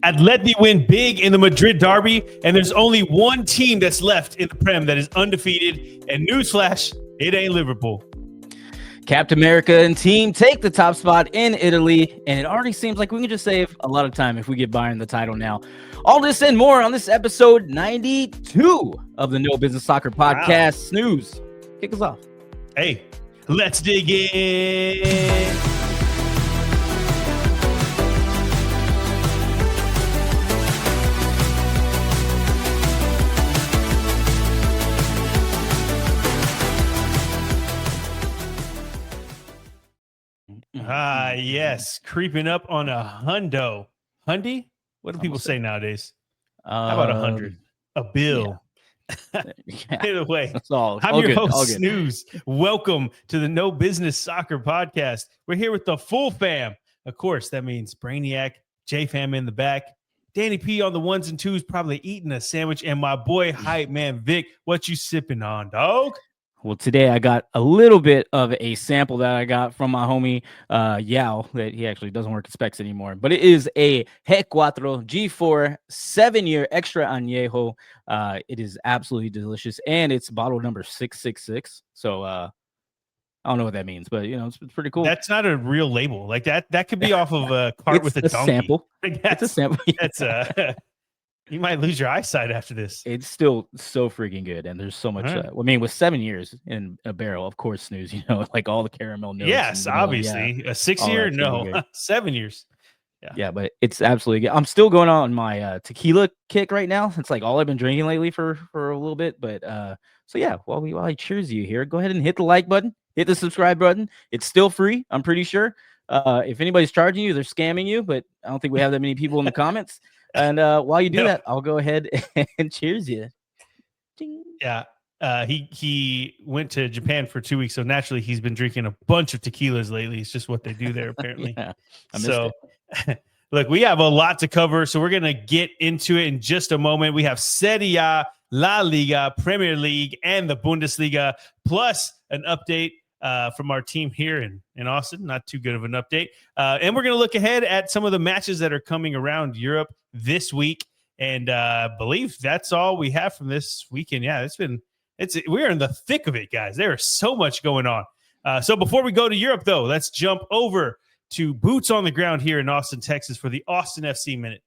Atleti win big in the Madrid derby, and there's only one team that's left in the Prem that is undefeated. And newsflash, it ain't Liverpool. Captain America and team take the top spot in Italy, and it already seems like we can just save a lot of time if we get Bayern the title now. All this and more on this episode 92 of the No Business Soccer Podcast. Wow. Snooze, kick us off. Hey, let's dig in. Yes, creeping up on a hundo. Hundy? What do people say nowadays? How about 100? A bill. Yeah. Either way, that's all. I'm all your good, host, Snooze. Welcome to the No Business Soccer Podcast. We're here with the full fam. Of course, that means Brainiac, J-Fam in the back, Danny P on the ones and twos, probably eating a sandwich, and my boy, hype man, Vic. What you sipping on, dog? Well, today I got a little bit of a sample that I got from my homie Yao, that he actually doesn't work at Specs anymore, but it is a G4 G4 7-year extra añejo. It is absolutely delicious, and it's bottle number 666. So I don't know what that means, but it's pretty cool. That's not a real label. Like that could be off of a cart with a donkey. Sample. It's a sample. That's you might lose your eyesight after this. It's still so freaking good, and there's so much. Right. I mean, with 7 years in a barrel, of course, Snooze. Like all the caramel notes. Yes, obviously. A 6 year, no, 7 years. Yeah, but it's absolutely good. I'm still going on my tequila kick right now. It's like all I've been drinking lately for a little bit. But so yeah, while I cheers you here, go ahead and hit the like button, hit the subscribe button. It's still free, I'm pretty sure. If anybody's charging you, they're scamming you. But I don't think we have that many people in the comments. And while you do that, I'll go ahead and cheers you. Ding. Yeah. He went to Japan for 2 weeks, so naturally he's been drinking a bunch of tequilas lately. It's just what they do there, apparently. Yeah, look, we have a lot to cover, so we're going to get into it in just a moment. We have Serie A, La Liga, Premier League, and the Bundesliga, plus an update from our team here in Austin. Not too good of an update. And we're going to look ahead at some of the matches that are coming around Europe this week. And I believe that's all we have from this weekend. Yeah, we're in the thick of it, guys. There is so much going on. So before we go to Europe, though, let's jump over to boots on the ground here in Austin, Texas for the Austin FC Minute.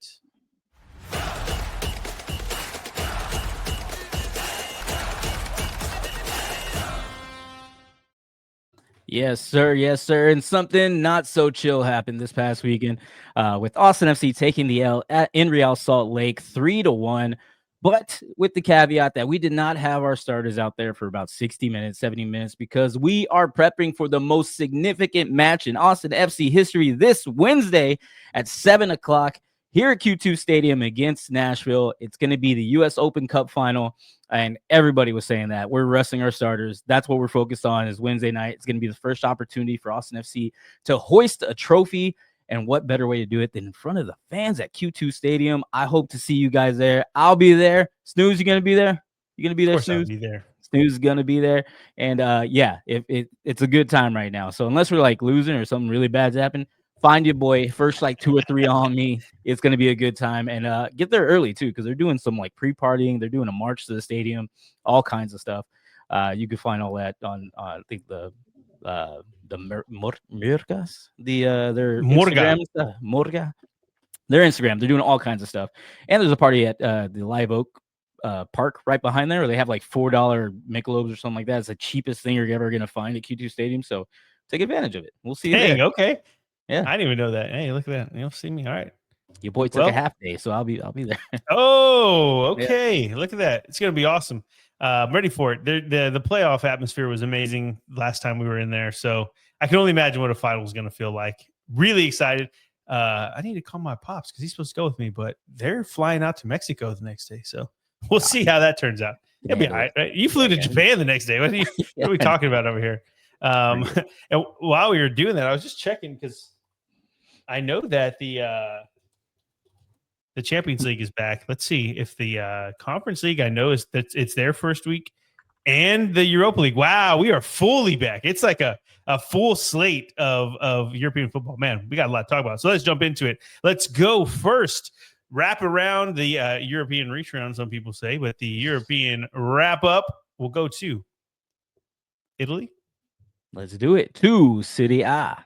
Yes, sir. Yes, sir. And something not so chill happened this past weekend with Austin FC taking the L in Real Salt Lake 3-1. But with the caveat that we did not have our starters out there for about 60 minutes, 70 minutes, because we are prepping for the most significant match in Austin FC history this Wednesday at 7 o'clock here at Q2 Stadium against Nashville. It's going to be the U.S. Open Cup final, and everybody was saying that. We're resting our starters. That's what we're focused on is Wednesday night. It's going to be the first opportunity for Austin FC to hoist a trophy, and what better way to do it than in front of the fans at Q2 Stadium. I hope to see you guys there. I'll be there. Snooze, you going to be there? You going to be there, Snooze? I'll be there. Snooze is going to be there, and yeah, it's a good time right now. So unless we're like losing or something really bad's happened, find your boy, first like 2 or 3 on me. It's going to be a good time. And get there early, too, because they're doing some like pre-partying. They're doing a march to the stadium, all kinds of stuff. You can find all that on, I think, the Murgas, their Instagram, Morga. Their Instagram. They're doing all kinds of stuff. And there's a party at the Live Oak Park right behind there where they have like $4 Michelobes or something like that. It's the cheapest thing you're ever going to find at Q2 Stadium. So take advantage of it. We'll see you there. Okay. Yeah, I didn't even know that. Hey, look at that. You'll see me. All right. Your boy took a half day, so I'll be there. Oh, okay. Yeah. Look at that. It's gonna be awesome. I'm ready for it. The playoff atmosphere was amazing last time we were in there. So I can only imagine what a final is gonna feel like. Really excited. I need to call my pops because he's supposed to go with me, but they're flying out to Mexico the next day. So we'll see how that turns out. It'll be all right, right? You flew to Japan the next day. What are we talking about over here? And while we were doing that, I was just checking because I know that the Champions League is back. Let's see if the Conference League, I know, is that it's their first week, and the Europa League. Wow, we are fully back. It's like a full slate of European football. Man, we got a lot to talk about. So let's jump into it. Let's go first wrap around the European reach around, some people say, but the European wrap up will go to Italy. Let's do it. To Serie A.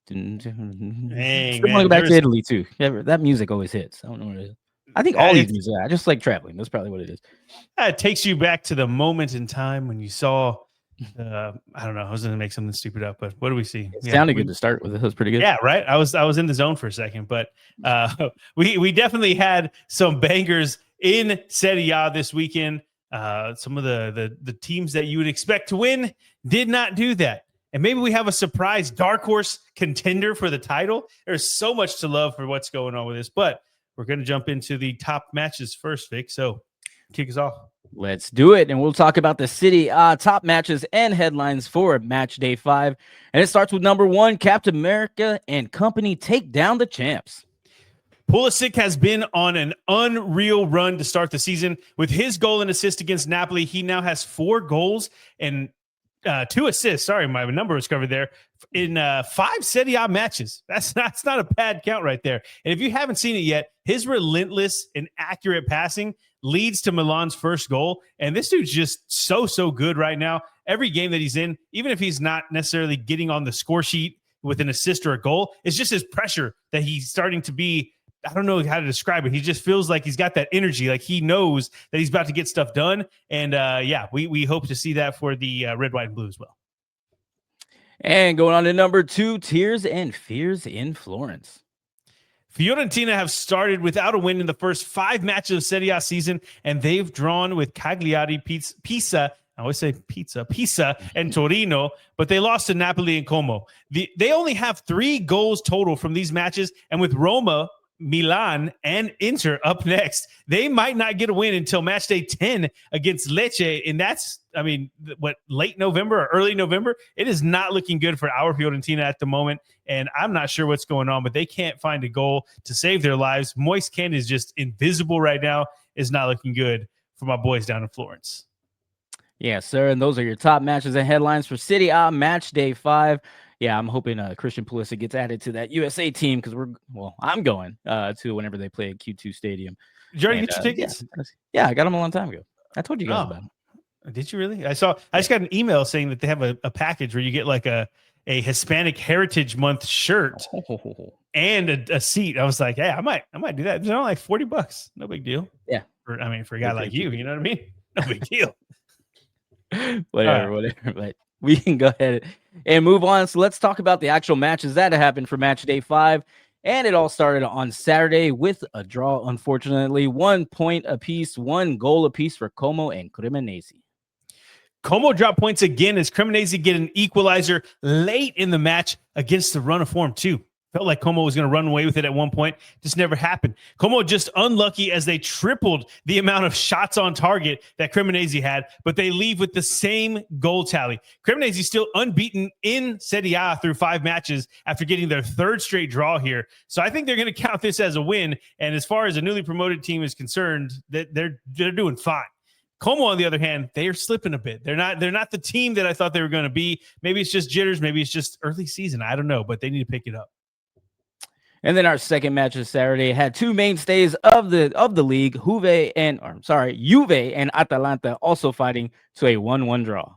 Dang, I want to go back to Italy too. Yeah, that music always hits. I don't know what it is. I think all these music. I just like traveling. That's probably what it is. It takes you back to the moment in time when you saw. I don't know. I was going to make something stupid up, but what do we see? It sounded good to start with. It was pretty good. Yeah, right. I was in the zone for a second, but we definitely had some bangers in Serie A this weekend. Some of the teams that you would expect to win did not do that. And maybe we have a surprise dark horse contender for the title. There's so much to love for what's going on with this, but we're going to jump into the top matches first, Vic. So kick us off. Let's do it. And we'll talk about the Serie A top matches and headlines for match day 5. And it starts with number 1, Captain America and company take down the champs. Pulisic has been on an unreal run to start the season. With his goal and assist against Napoli, he now has 4 goals and 2 assists. Sorry, my number was covered there. In 5 Serie A matches. That's not a bad count right there. And if you haven't seen it yet, his relentless and accurate passing leads to Milan's first goal. And this dude's just so good right now. Every game that he's in, even if he's not necessarily getting on the score sheet with an assist or a goal, it's just his pressure that he's starting to be. I don't know how to describe it. He just feels like he's got that energy. Like he knows that he's about to get stuff done. And we hope to see that for the red, white, and blue as well. And going on to number 2, Tears and Fears in Florence. Fiorentina have started without a win in the first 5 matches of Serie A season, and they've drawn with Cagliari, Pisa. I always say Pisa and Torino, but they lost to Napoli and Como. They only have 3 goals total from these matches, and with Roma, Milan, and Inter up next, they might not get a win until match day 10 against Lecce, and that's, late November or early November? It is not looking good for our Fiorentina at the moment, and I'm not sure what's going on, but they can't find a goal to save their lives. Moist Ken is just invisible right now. It's not looking good for my boys down in Florence. Yeah, sir, and those are your top matches and headlines for Serie A match day 5. Yeah, I'm hoping Christian Pulisic gets added to that USA team because I'm going to whenever they play at Q2 Stadium. Did you already get your tickets? Yeah, I got them a long time ago. I told you guys about them. Did you really? I just got an email saying that they have a package where you get like a Hispanic Heritage Month shirt and a seat. I was like, hey, I might do that. It's only like $40. No big deal. Yeah. For a guy like you know what I mean? No big deal. whatever. But we can go ahead and move on. So let's talk about the actual matches that happened for match day 5. And it all started on Saturday with a draw, unfortunately. 1 point apiece, 1 goal apiece for Como and Cremonese. Como dropped points again as Cremonese get an equalizer late in the match against the run of form, too. Felt like Como was going to run away with it at one point. Just never happened. Como just unlucky as they tripled the amount of shots on target that Cremonese had, but they leave with the same goal tally. Cremonese still unbeaten in Serie A through 5 matches after getting their 3rd straight draw here. So I think they're going to count this as a win. And as far as a newly promoted team is concerned, they're doing fine. Como, on the other hand, they are slipping a bit. They're not the team that I thought they were going to be. Maybe it's just jitters. Maybe it's just early season. I don't know, but they need to pick it up. And then our second match of Saturday had 2 mainstays of the league, Juve and Atalanta, also fighting to a 1-1 draw.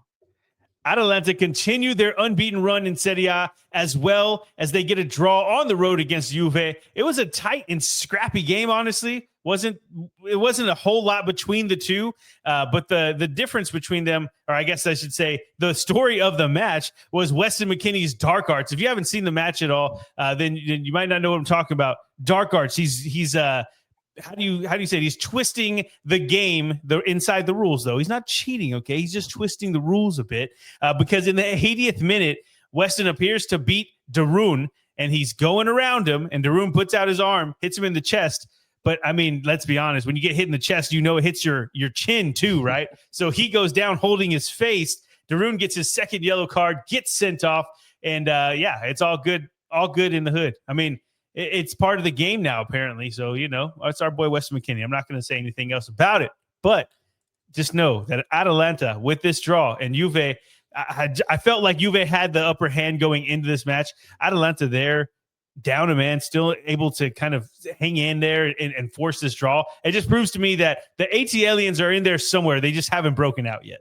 Atalanta continue their unbeaten run in Serie A as well as they get a draw on the road against Juve. It was a tight and scrappy game, honestly. It wasn't a whole lot between the two, but the difference between them, or I guess I should say the story of the match, was Weston McKennie's dark arts. If you haven't seen the match at all, then you might not know what I'm talking about. Dark arts. He's how do you say it? He's twisting the game inside the rules, though. He's not cheating, okay? He's just twisting the rules a bit because in the 80th minute, Weston appears to beat Darun, and he's going around him, and Darun puts out his arm, hits him in the chest. But, I mean, let's be honest. When you get hit in the chest, you know it hits your chin too, right? So he goes down holding his face. Darun gets his 2nd yellow card, gets sent off, and, it's all good in the hood. I mean, it's part of the game now, apparently. So, it's our boy Weston McKennie. I'm not going to say anything else about it. But just know that Atalanta, with this draw, and Juve I felt like Juve had the upper hand going into this match. Atalanta there, down a man, still able to kind of hang in there and force this draw. It just proves to me that the AT aliens are in there somewhere. They just haven't broken out yet.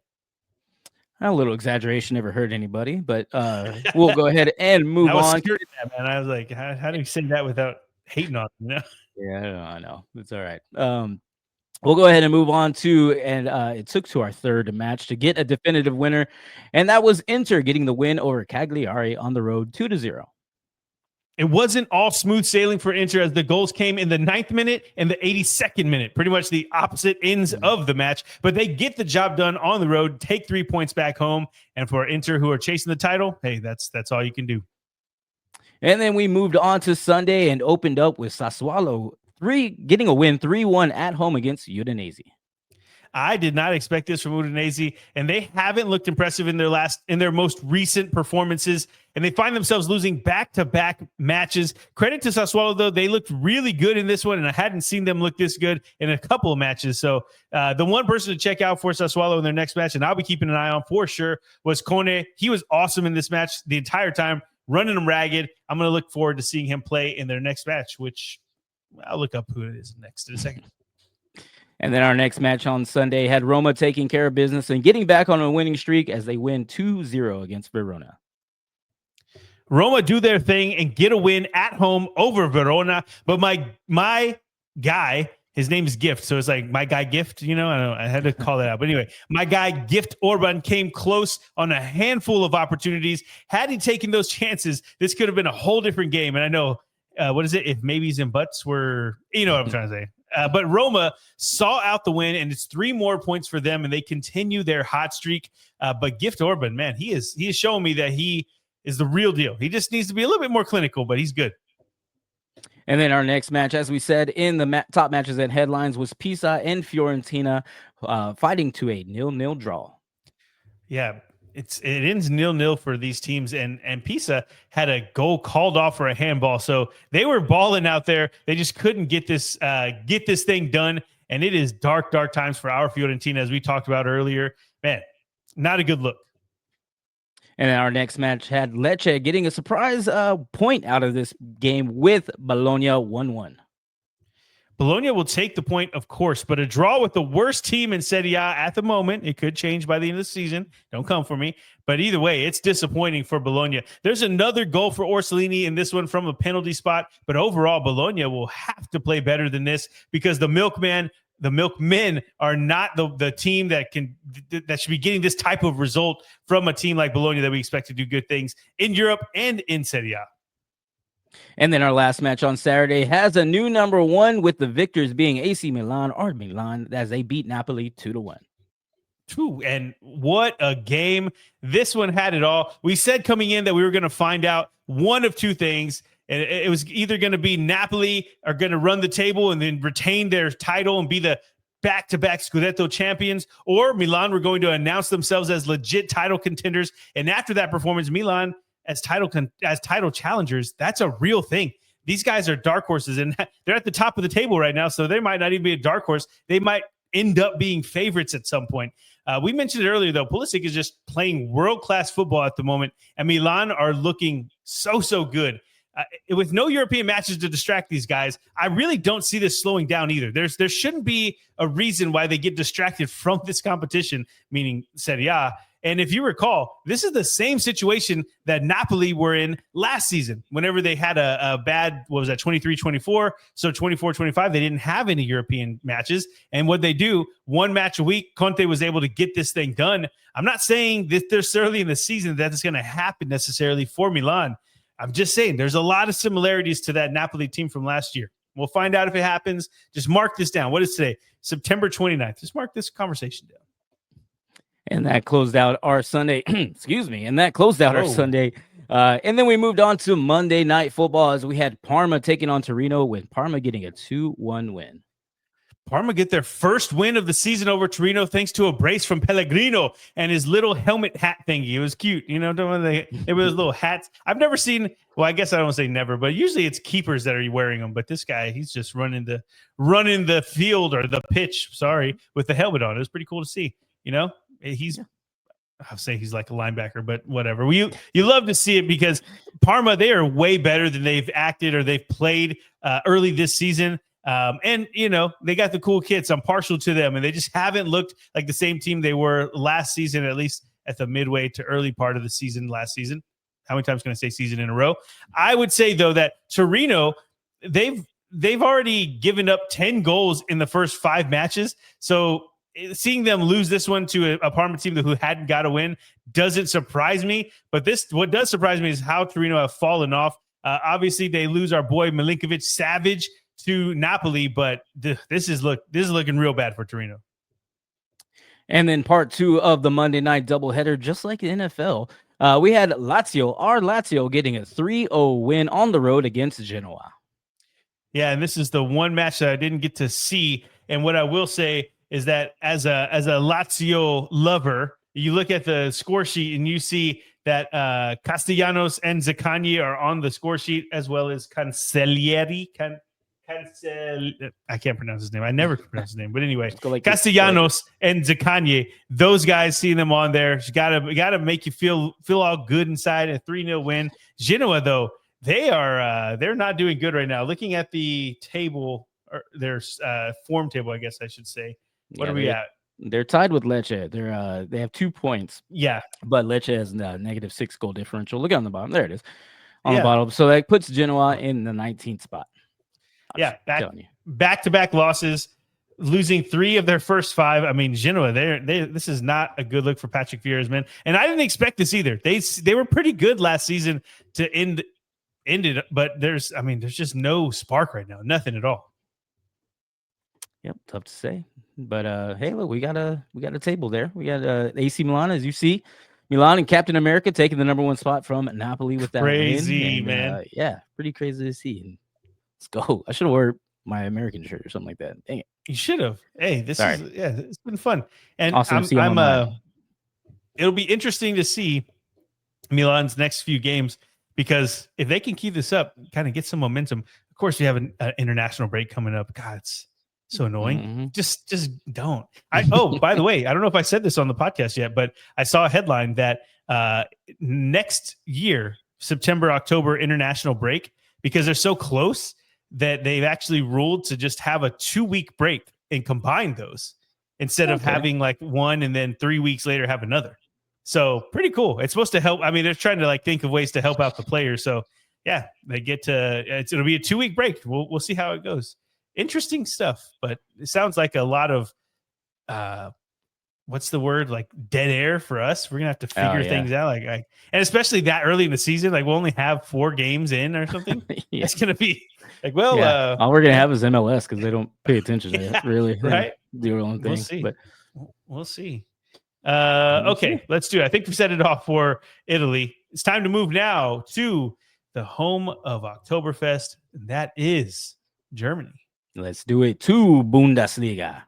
A little exaggeration, never hurt anybody, but we'll go ahead and move on. That, man. I was like, how do you say that without hating on them? You know? Yeah, I know. It's all right. We'll go ahead and move on to, and it took to our third match to get a definitive winner, and that was Inter getting the win over Cagliari on the road 2-0. It wasn't all smooth sailing for Inter as the goals came in the 9th minute and the 82nd minute, pretty much the opposite ends of the match. But they get the job done on the road, take 3 points back home. And for Inter, who are chasing the title, hey, that's all you can do. And then we moved on to Sunday and opened up with Sassuolo getting a win 3-1 at home against Udinese. I did not expect this from Udinese, and they haven't looked impressive in their most recent performances, and they find themselves losing back-to-back matches. Credit to Sassuolo, though. They looked really good in this one, and I hadn't seen them look this good in a couple of matches. So the one person to check out for Sassuolo in their next match, and I'll be keeping an eye on for sure, was Kone. He was awesome in this match the entire time, running them ragged. I'm going to look forward to seeing him play in their next match, which I'll look up who it is next in a second. And then our next match on Sunday had Roma taking care of business and getting back on a winning streak as they win 2-0 against Verona. Roma do their thing and get a win at home over Verona. But my guy, his name is Gift. So it's like my guy Gift, you know, I had to call that out. But anyway, my guy Gift Orban came close on a handful of opportunities. Had he taken those chances, this could have been a whole different game. And I know, what is it? If maybes and buts were, you know what I'm trying to say. But Roma saw out the win, and it's 3 more points for them, and they continue their hot streak. But Gift Orban, man, he is showing me that he is the real deal. He just needs to be a little bit more clinical, but he's good. And then our next match, as we said in the top matches and headlines, was Pisa and Fiorentina fighting to a 0-0 draw. Yeah, it ends 0-0 for these teams, and Pisa had a goal called off for a handball, so they were balling out there. They just couldn't get this thing done, and it is dark times for our Fiorentina, as we talked about earlier. Man, not a good look. And then our next match had Lecce getting a surprise point out of this game with Bologna 1-1. Bologna will take the point, of course, but a draw with the worst team in Serie A at the moment. It could change by the end of the season. Don't come for me. But either way, it's disappointing for Bologna. There's another goal for Orsolini in this one from a penalty spot. But overall, Bologna will have to play better than this because the Milkmen are not the team that should be getting this type of result from a team like Bologna that we expect to do good things in Europe and in Serie A. And then our last match on Saturday has a new number 1 with the victors being AC Milan as they beat Napoli 2-1. And what a game. This one had it all. We said coming in that we were going to find out one of two things. And it was either going to be Napoli are going to run the table and then retain their title and be the back-to-back Scudetto champions, or Milan were going to announce themselves as legit title contenders. And after that performance, Milan as title challengers, that's a real thing. These guys are dark horses, and they're at the top of the table right now, so they might not even be a dark horse. They might end up being favorites at some point. We mentioned it earlier, though. Pulisic is just playing world-class football at the moment, and Milan are looking so good. With no European matches to distract these guys, I really don't see this slowing down either. There shouldn't be a reason why they get distracted from this competition, meaning Serie A. And if you recall, this is the same situation that Napoli were in last season whenever they had a bad, 23-24, so 24-25, they didn't have any European matches. And what they do, 1 match a week, Conte was able to get this thing done. I'm not saying that there's early in the season that it's going to happen necessarily for Milan. I'm just saying there's a lot of similarities to that Napoli team from last year. We'll find out if it happens. Just mark this down. What is today? September 29th. Just mark this conversation down. And that closed out our Sunday. Excuse me. And that closed out our Sunday. And then we moved on to Monday Night Football as we had Parma taking on Torino, with Parma getting a 2-1 win. Parma get their first win of the season over Torino thanks to a brace from Pellegrino and his little helmet hat thingy. It was cute. You know, they were those little hats. I've never seen, well, I guess I don't say never, but usually it's keepers that are wearing them. But this guy, he's just running the field or the pitch, with the helmet on. It was pretty cool to see. You know, I'll say he's like a linebacker, but whatever. You love to see it because Parma, they are way better than they've acted or they've played early this season. And, they got the cool kids. I'm partial to them, and they just haven't looked like the same team they were last season, at least at the midway to early part of the season last season. How many times can I say season in a row? I would say, though, that Torino, they've already given up 10 goals in the first 5 matches. So seeing them lose this one to a Parma team who hadn't got a win doesn't surprise me. But what does surprise me is how Torino have fallen off. Obviously, they lose our boy Milinkovic Savic to Napoli, but this is looking real bad for Torino. And then part 2 of the Monday night doubleheader, just like the NFL, we had Lazio getting a 3-0 win on the road against Genoa. Yeah, and this is the one match that I didn't get to see. And what I will say is that as a Lazio lover, you look at the score sheet and you see that Castellanos and Zaccagni are on the score sheet, as well as Cancellieri. I can't pronounce his name. I never can pronounce his name. But anyway, Castellanos and Zaccagni, those guys, seeing them on there, gotta make you feel all good inside. A 3-0 win. Genoa, though, they're not doing good right now. Looking at the table, or their form table, I guess I should say. What are we at? They're tied with Lecce. They have 2 points. Yeah, but Lecce has a -6 goal differential. Look on the bottom. There it is on the bottom. So that puts Genoa in the 19th spot. Back-to-back losses, losing 3 of their first 5. I mean, Genoa, this is not a good look for Patrick Vieira's men, and I didn't expect this either. They were pretty good last season to end it, but there's just no spark right now, nothing at all. Yep, tough to say. But hey, look, we got a table there. We got AC Milan, as you see. Milan and Captain America taking the number 1 spot from Napoli with that crazy win. Man. Yeah, pretty crazy to see. And let's go. I should have worn my American shirt or something like that. Dang it. You should have. Hey, it's been fun. And awesome. It'll be interesting to see Milan's next few games, because if they can keep this up, kind of get some momentum. Of course, we have an international break coming up. God, it's so annoying. Mm-hmm. Just don't. By the way, I don't know if I said this on the podcast yet, but I saw a headline that next year, September, October international break, because they're so close, that they've actually ruled to just have a 2-week break and combine those instead of having like one and then 3 weeks later have another. So pretty cool. It's supposed to help. I mean, they're trying to think of ways to help out the players. So yeah, they get to, it'll be a 2-week break. We'll see how it goes. Interesting stuff, but it sounds like a lot of, what's the word? Like dead air for us. We're gonna have to figure things out. And especially that early in the season, we'll only have 4 games in or something. It's gonna be all we're gonna have is MLS because they don't pay attention to it, really. Right? Do their own thing. We'll see. But we'll see. Okay, let's do it. I think we set it off for Italy. It's time to move now to the home of Oktoberfest, and that is Germany. Let's do it to Bundesliga.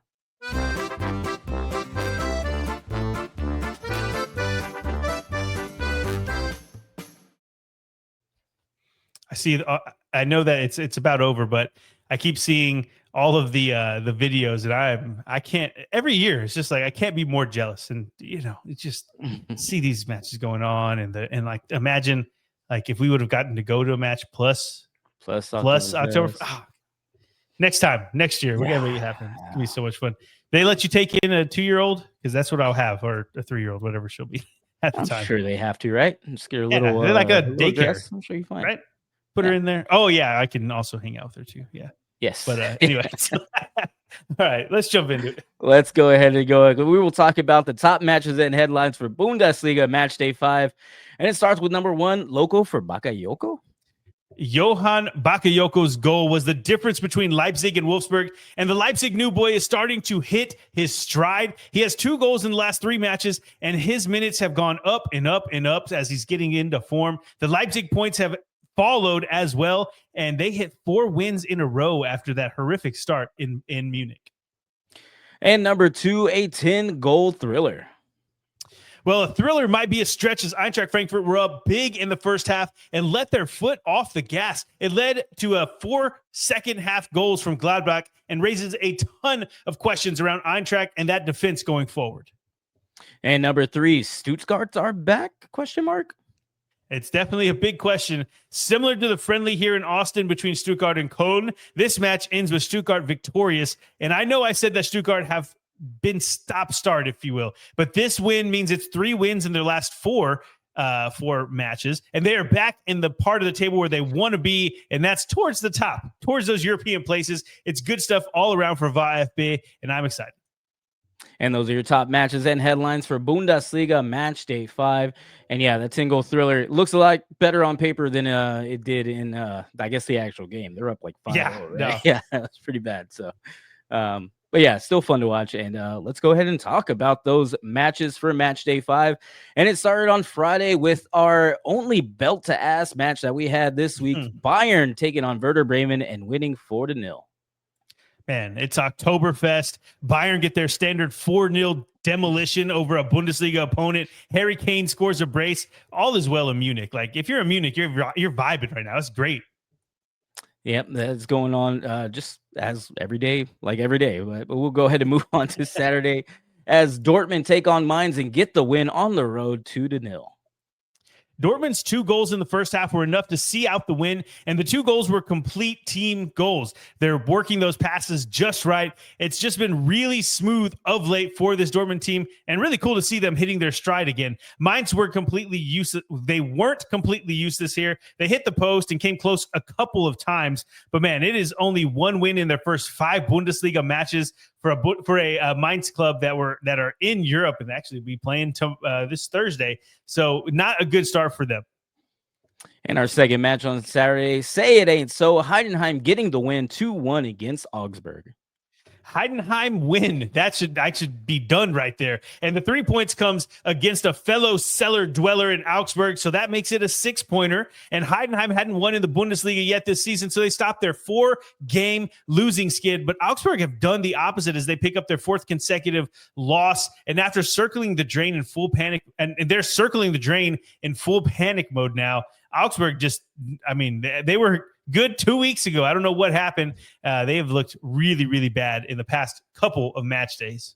I know that it's about over, but I keep seeing all of the videos, and I can't. Every year, it's just I can't be more jealous, and it's just see these matches going on, and imagine if we would have gotten to go to a match plus October. Next year, we're gonna make it happen. It's gonna be so much fun. They let you take in a 2-year-old, because that's what I'll have, or a 3-year-old, whatever she'll be at the time. I'm sure they have to, right? Just get a little. They're like a daycare. I'm sure you're fine. Right? Put her in there. Oh yeah, I can also hang out with her too. Yeah. Yes. But anyway, all right, let's jump into it. Let's go ahead and go. We will talk about the top matches and headlines for Bundesliga match day 5, and it starts with number 1, Loco for Bakayoko. Johan Bakayoko's goal was the difference between Leipzig and Wolfsburg, and the Leipzig new boy is starting to hit his stride. He has 2 goals in the last 3 matches, and his minutes have gone up and up and up as he's getting into form. The Leipzig points have followed as well, and they hit 4 wins in a row after that horrific start in Munich. And number 2, a 10-goal thriller. Well, a thriller might be a stretch, as Eintracht Frankfurt were up big in the first half and let their foot off the gas. It led to 4 second-half goals from Gladbach and raises a ton of questions around Eintracht and that defense going forward. And number 3, Stuttgart are back? Question mark. It's definitely a big question. Similar to the friendly here in Austin between Stuttgart and Köln, this match ends with Stuttgart victorious. And I know I said that Stuttgart have been stop-start, if you will, but this win means it's 3 wins in their last 4 matches, and they are back in the part of the table where they want to be, and that's towards the top, towards those European places. It's good stuff all around for VfB, and I'm excited. And those are your top matches and headlines for Bundesliga match day 5. And yeah, that 10-goal thriller looks a lot better on paper than it did in, I guess, the actual game. They're up like 5-0, Yeah, right? no. Yeah, that's pretty bad. So, but yeah, still fun to watch. And let's go ahead and talk about those matches for match day 5. And it started on Friday with our only belt to ass match that we had this week. Bayern taking on Werder Bremen and winning 4-0. Man, it's Oktoberfest. Bayern get their standard 4-0 demolition over a Bundesliga opponent. Harry Kane scores a brace. All is well in Munich. Like, if you're in Munich, you're vibing right now. It's great. Yep, that's going on just as every day. But we'll go ahead and move on to Saturday as Dortmund take on Mainz and get the win on the road 2-0. Dortmund's 2 goals in the first half were enough to see out the win, and the 2 goals were complete team goals. They're working those passes just right. It's just been really smooth of late for this Dortmund team, and really cool to see them hitting their stride again. Mainz were completely useless. They weren't completely useless here. They hit the post and came close a couple of times, but man, it is only 1 win in their first 5 Bundesliga matches for a Mainz club that are in Europe and actually be playing this Thursday. So not a good start for them. And our second match on Saturday, say it ain't so, Heidenheim getting the win 2-1 against Augsburg. Heidenheim win. That should be done right there. And the 3 points comes against a fellow cellar dweller in Augsburg. So that makes it a 6-pointer. And Heidenheim hadn't won in the Bundesliga yet this season. So they stopped their 4-game losing skid. But Augsburg have done the opposite as they pick up their 4th consecutive loss. And after circling the drain in full panic, and they're circling the drain in full panic mode now, Augsburg they were good 2 weeks ago. I don't know what happened. They have looked really, really bad in the past couple of match days.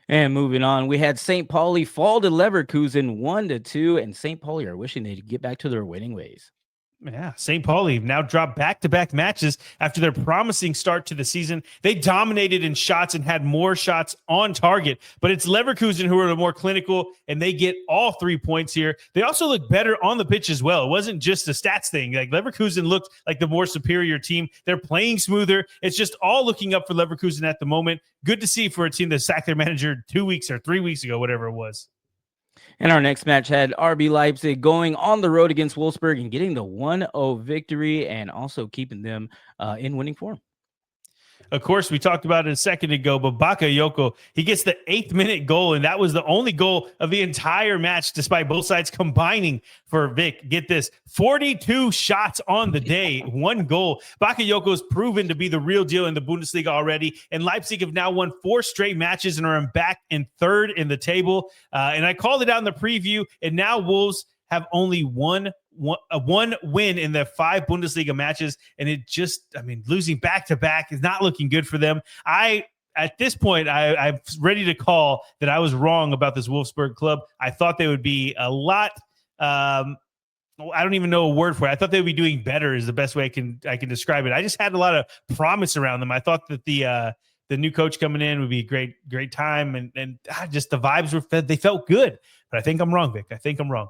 And moving on, we had St. Pauli fall to Leverkusen 1-2, and St. Pauli are wishing they'd get back to their winning ways. Yeah, St. Pauli now dropped back-to-back matches after their promising start to the season. They dominated in shots and had more shots on target, but it's Leverkusen who are the more clinical, and they get all 3 points here. They also look better on the pitch as well. It wasn't just a stats thing. Like, Leverkusen looked like the more superior team. They're playing smoother. It's just all looking up for Leverkusen at the moment. Good to see for a team that sacked their manager 2 weeks or 3 weeks ago, whatever it was. And our next match had RB Leipzig going on the road against Wolfsburg and getting the 1-0 victory and also keeping them in winning form. Of course, we talked about it a second ago, but Bakayoko, he gets the 8th-minute goal, and that was the only goal of the entire match, despite both sides combining for Vic. Get this, 42 shots on the day, 1 goal. Bakayoko's proven to be the real deal in the Bundesliga already, and Leipzig have now won 4 straight matches and are back in 3rd in the table. And I called it out in the preview, and now Wolves have only one win in their 5 Bundesliga matches, and it just, losing back-to-back is not looking good for them. At this point, I'm ready to call that I was wrong about this Wolfsburg club. I thought they would be a lot, I don't even know a word for it. I thought they would be doing better is the best way I can describe it. I just had a lot of promise around them. I thought that the new coach coming in would be a great time, and just the vibes they felt good. But I think I'm wrong, Vic. I think I'm wrong.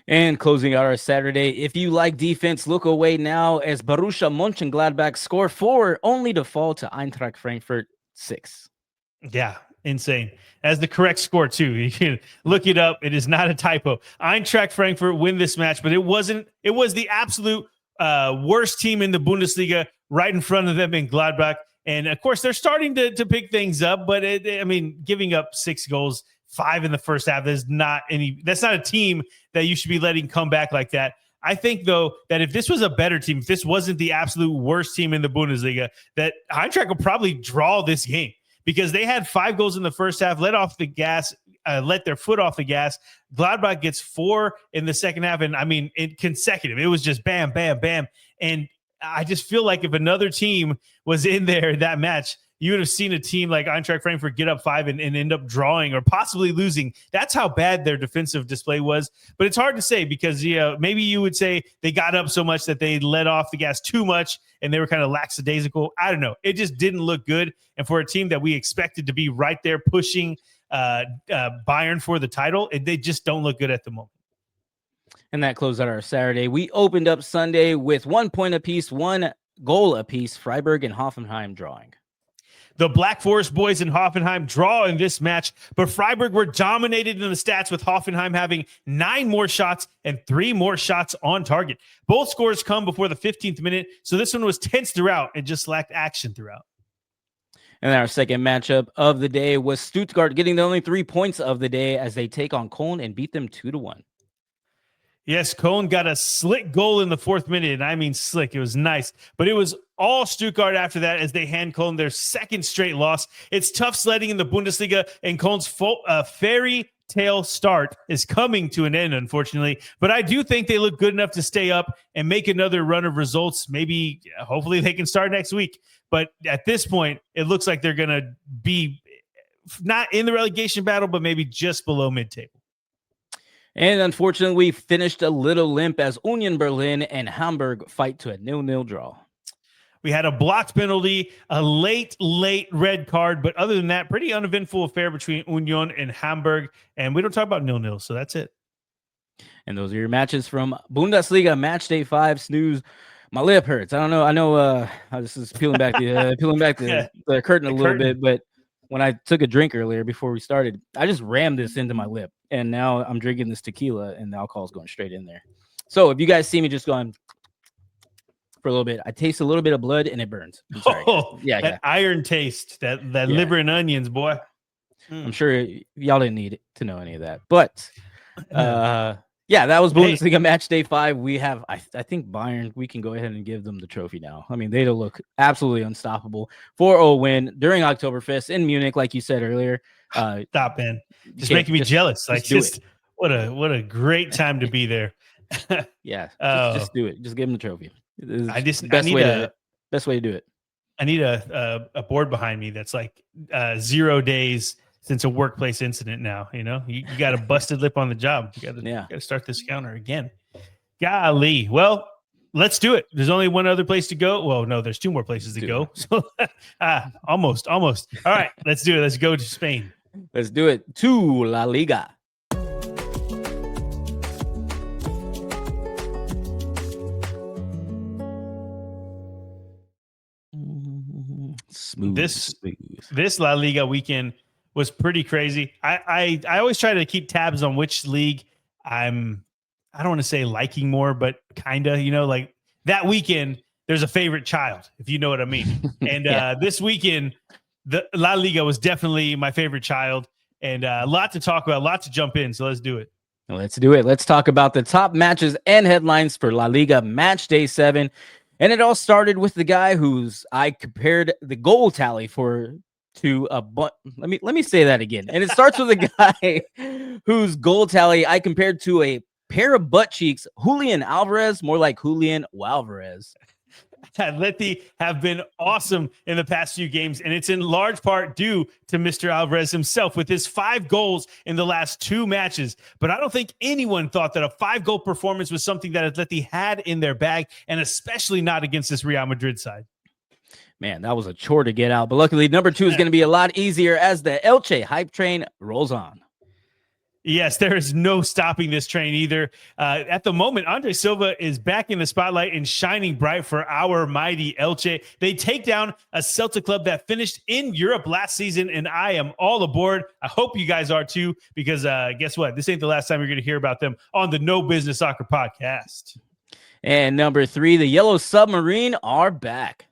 And closing out our Saturday, if you like defense, look away now as Borussia Mönchengladbach score 4, only to fall to Eintracht Frankfurt 6. Yeah, insane. As the correct score, too. You can look it up. It is not a typo. Eintracht Frankfurt win this match, but it was the absolute worst team in the Bundesliga right in front of them in Gladbach. And, of course, they're starting to pick things up, but, giving up 6 goals, 5 in the first half, that's not a team that you should be letting come back like that. I think, though, that if this was a better team, if this wasn't the absolute worst team in the Bundesliga, that Eintracht will probably draw this game because they had 5 goals in the first half, let their foot off the gas. Gladbach gets 4 in the second half, and in consecutive. It was just bam, bam, bam. And I just feel like if another team was in there that match, you would have seen a team like Eintracht Frankfurt get up 5 and end up drawing or possibly losing. That's how bad their defensive display was. But it's hard to say because maybe you would say they got up so much that they let off the gas too much and they were kind of lackadaisical. I don't know. It just didn't look good. And for a team that we expected to be right there pushing Bayern for the title, they just don't look good at the moment. And that closed out our Saturday. We opened up Sunday with 1 point apiece, 1 goal apiece, Freiburg and Hoffenheim drawing. The Black Forest boys in Hoffenheim draw in this match, but Freiburg were dominated in the stats with Hoffenheim having 9 more shots and 3 more shots on target. Both scores come before the 15th minute, so this one was tense throughout and just lacked action throughout. And then our second matchup of the day was Stuttgart getting the only 3 points of the day as they take on Köln and beat them 2-1. Yes, Köln got a slick goal in the 4th minute, and I mean slick. It was nice, but it was all Stuttgart after that as they hand Köln their 2nd straight loss. It's tough sledding in the Bundesliga, and Köln's fairy tale start is coming to an end, unfortunately. But I do think they look good enough to stay up and make another run of results. Maybe, hopefully, they can start next week. But at this point, it looks like they're going to be not in the relegation battle, but maybe just below mid-table. And unfortunately, we finished a little limp as Union Berlin and Hamburg fight to a 0-0 draw. We had a blocked penalty, a late red card, but other than that, pretty uneventful affair between Union and Hamburg. And we don't talk about 0-0, so that's it. And those are your matches from Bundesliga Match Day 5. Snooze. My lip hurts. I don't know. I know this is peeling back the curtain a little bit, but when I took a drink earlier before we started, I just rammed this into my lip. And now I'm drinking this tequila and the alcohol is going straight in there. So if you guys see me just going for a little bit, I taste a little bit of blood and it burns. I'm sorry. That iron taste, that liver and onions, boy. I'm sure y'all didn't need to know any of that. But that was Bundesliga Match Day 5. We have, I think Bayern, we can go ahead and give them the trophy now. I mean, they look absolutely unstoppable. 4-0 win during Oktoberfest in Munich, like you said earlier. Stop, man. Just making me jealous. What a great time to be there. Just do it. Just give them the trophy. Best way to do it. I need a board behind me that's like 0 days since a workplace incident now. You got a busted lip on the job. You got to start this counter again. Golly. Well, let's do it. There's only one other place to go. Well, no, there's 2 more places to go. So almost. All right, let's do it. Let's go to Spain. Let's do it to La Liga. Smooth. This La Liga weekend was pretty crazy. I always try to keep tabs on which league I don't want to say liking more, but kind of, like that weekend, there's a favorite child, if you know what I mean. And this weekend, the La Liga was definitely my favorite child, and a lot to talk about, a lot to jump in. So let's do it. Let's do it. Let's talk about the top matches and headlines for La Liga Match Day 7. And it all started with the guy I compared the goal tally to a but. Let me say that again. And it starts with a guy whose goal tally I compared to a pair of butt cheeks, Julian Alvarez, more like Julian Walvarez. Atleti have been awesome in the past few games, and it's in large part due to Mr. Alvarez himself with his 5 goals in the last 2 matches. But I don't think anyone thought that a 5-goal performance was something that Atleti had in their bag, and especially not against this Real Madrid side. Man, that was a chore to get out. But luckily, number 2 is going to be a lot easier as the Elche hype train rolls on. Yes, there is no stopping this train either. At the moment, Andre Silva is back in the spotlight and shining bright for our mighty Elche. They take down a Celta club that finished in Europe last season, and I am all aboard. I hope you guys are too, because guess what? This ain't the last time you're going to hear about them on the No Business Soccer podcast. And number 3, the Yellow Submarine are back.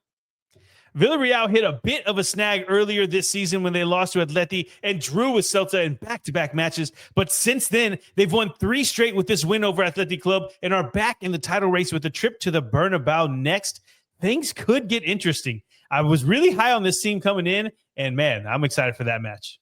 Villarreal hit a bit of a snag earlier this season when they lost to Atleti and drew with Celta in back-to-back matches. But since then, they've won 3 straight with this win over Athletic Club and are back in the title race with a trip to the Bernabeu next. Things could get interesting. I was really high on this team coming in, and man, I'm excited for that match.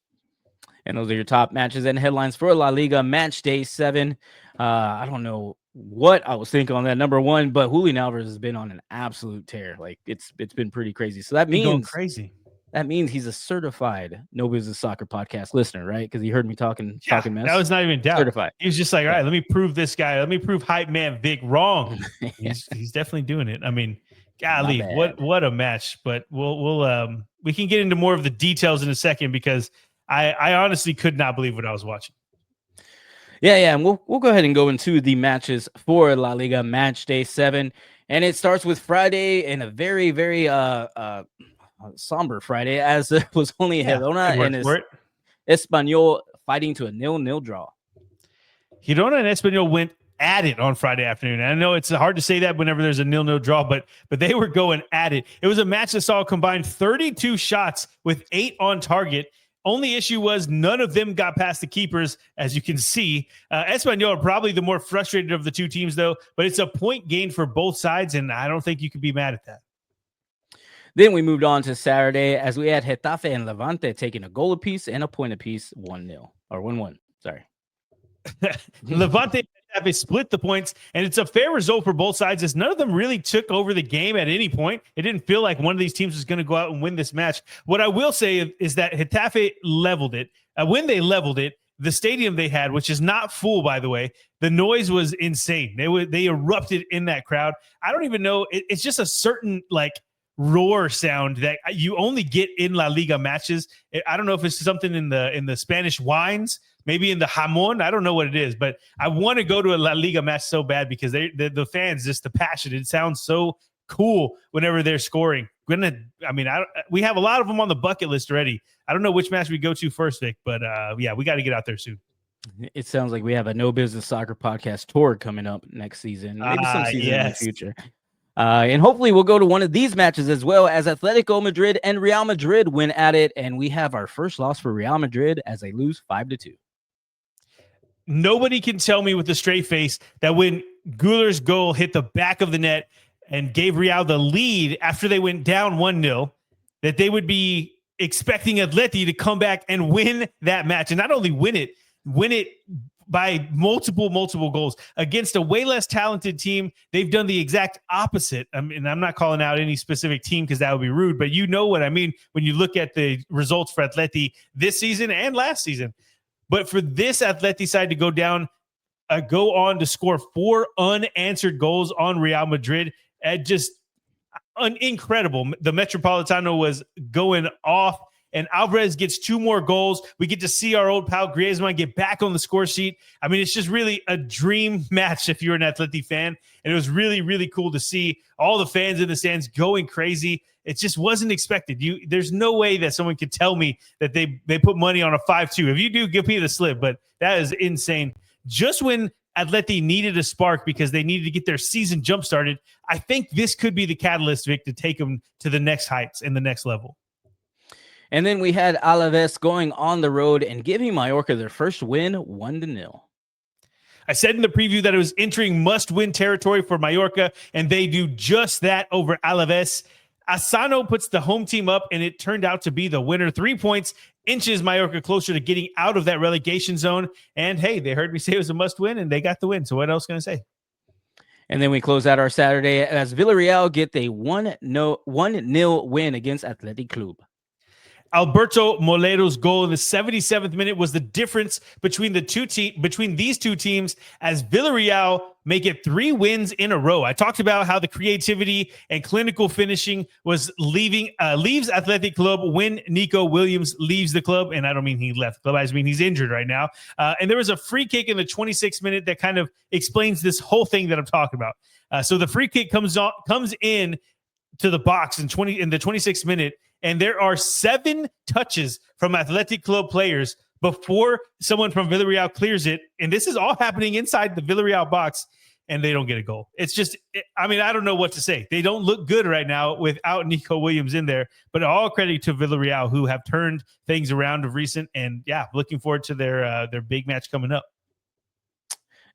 And those are your top matches and headlines for La Liga Match Day 7. I don't know what I was thinking on that number 1, but Julian Alvarez has been on an absolute tear. Like it's been pretty crazy. So that means going crazy. that means he's a certified No Business Soccer podcast listener, right? Because he heard me talking mess. That was not even doubt. Certified. He was just like, all right, let me prove this guy. Let me prove hype man Vic wrong. He's definitely doing it. I mean, golly, what a match. But we can get into more of the details in a second because I honestly could not believe what I was watching. Yeah, and we'll go ahead and go into the matches for La Liga match day 7, and it starts with Friday in a very, very somber Friday, as it was only Girona and Espanyol fighting to a 0-0 draw. Girona and Espanyol went at it on Friday afternoon. And I know it's hard to say that whenever there's a 0-0 draw, but they were going at it. It was a match that saw a combined 32 shots with 8 on target. Only issue was none of them got past the keepers, as you can see. Espanyol are probably the more frustrated of the two teams, though, but it's a point gain for both sides, and I don't think you could be mad at that. Then we moved on to Saturday as we had Getafe and Levante taking a goal apiece and a point apiece, 1-0 or 1-1. Sorry. Levante and Getafe split the points, and it's a fair result for both sides as none of them really took over the game at any point. It didn't feel like one of these teams was going to go out and win this match. What I will say is that Getafe leveled it. When they leveled it, the stadium they had, which is not full, by the way, the noise was insane. They erupted in that crowd. I don't even know. It's just a certain roar sound that you only get in La Liga matches. I don't know if it's something in the Spanish wines, maybe in the jamon. I don't know what it is, but I want to go to a La Liga match so bad because the fans, just the passion. It sounds so cool whenever they're scoring. We have a lot of them on the bucket list already. I don't know which match we go to first, Vic, but we got to get out there soon. It sounds like we have a No Business Soccer podcast tour coming up next season, maybe some season in the future. And hopefully we'll go to one of these matches as well, as Atletico Madrid and Real Madrid win at it. And we have our first loss for Real Madrid as they lose 5-2. Nobody can tell me with a straight face that when Güller's goal hit the back of the net and gave Real the lead after they went down 1-0, that they would be expecting Atleti to come back and win that match. And not only win it by multiple goals against a way less talented team. They've done the exact opposite. And I'm not calling out any specific team because that would be rude, but you know what I mean when you look at the results for Atleti this season and last season. But for this Atleti side to go on to score 4 unanswered goals on Real Madrid, just incredible. The Metropolitano was going off. And Alvarez gets 2 more goals. We get to see our old pal Griezmann get back on the score sheet. I mean, it's just really a dream match if you're an Atleti fan. And it was really, really cool to see all the fans in the stands going crazy. It just wasn't expected. There's no way that someone could tell me that they put money on a 5-2. If you do, give me the slip. But that is insane. Just when Atleti needed a spark because they needed to get their season jump-started, I think this could be the catalyst, Vic, to take them to the next heights and the next level. And then we had Alaves going on the road and giving Mallorca their first win, 1-0. I said in the preview that it was entering must-win territory for Mallorca, and they do just that over Alaves. Asano puts the home team up, and it turned out to be the winner. 3 points inches Mallorca closer to getting out of that relegation zone. And, hey, they heard me say it was a must-win, and they got the win. So what else can I say? And then we close out our Saturday as Villarreal get a 1-0 win against Athletic Club. Alberto Molero's goal in the 77th minute was the difference between these two teams as Villarreal make it 3 wins in a row. I talked about how the creativity and clinical finishing leaves Athletic Club when Nico Williams leaves the club. And I don't mean he left the club. I just mean he's injured right now. And there was a free kick in the 26th minute that kind of explains this whole thing that I'm talking about. So the free kick comes in to the box in the 26th minute. And there are 7 touches from Athletic Club players before someone from Villarreal clears it. And this is all happening inside the Villarreal box, and they don't get a goal. It's just, I don't know what to say. They don't look good right now without Nico Williams in there. But all credit to Villarreal, who have turned things around of recent. And, looking forward to their big match coming up.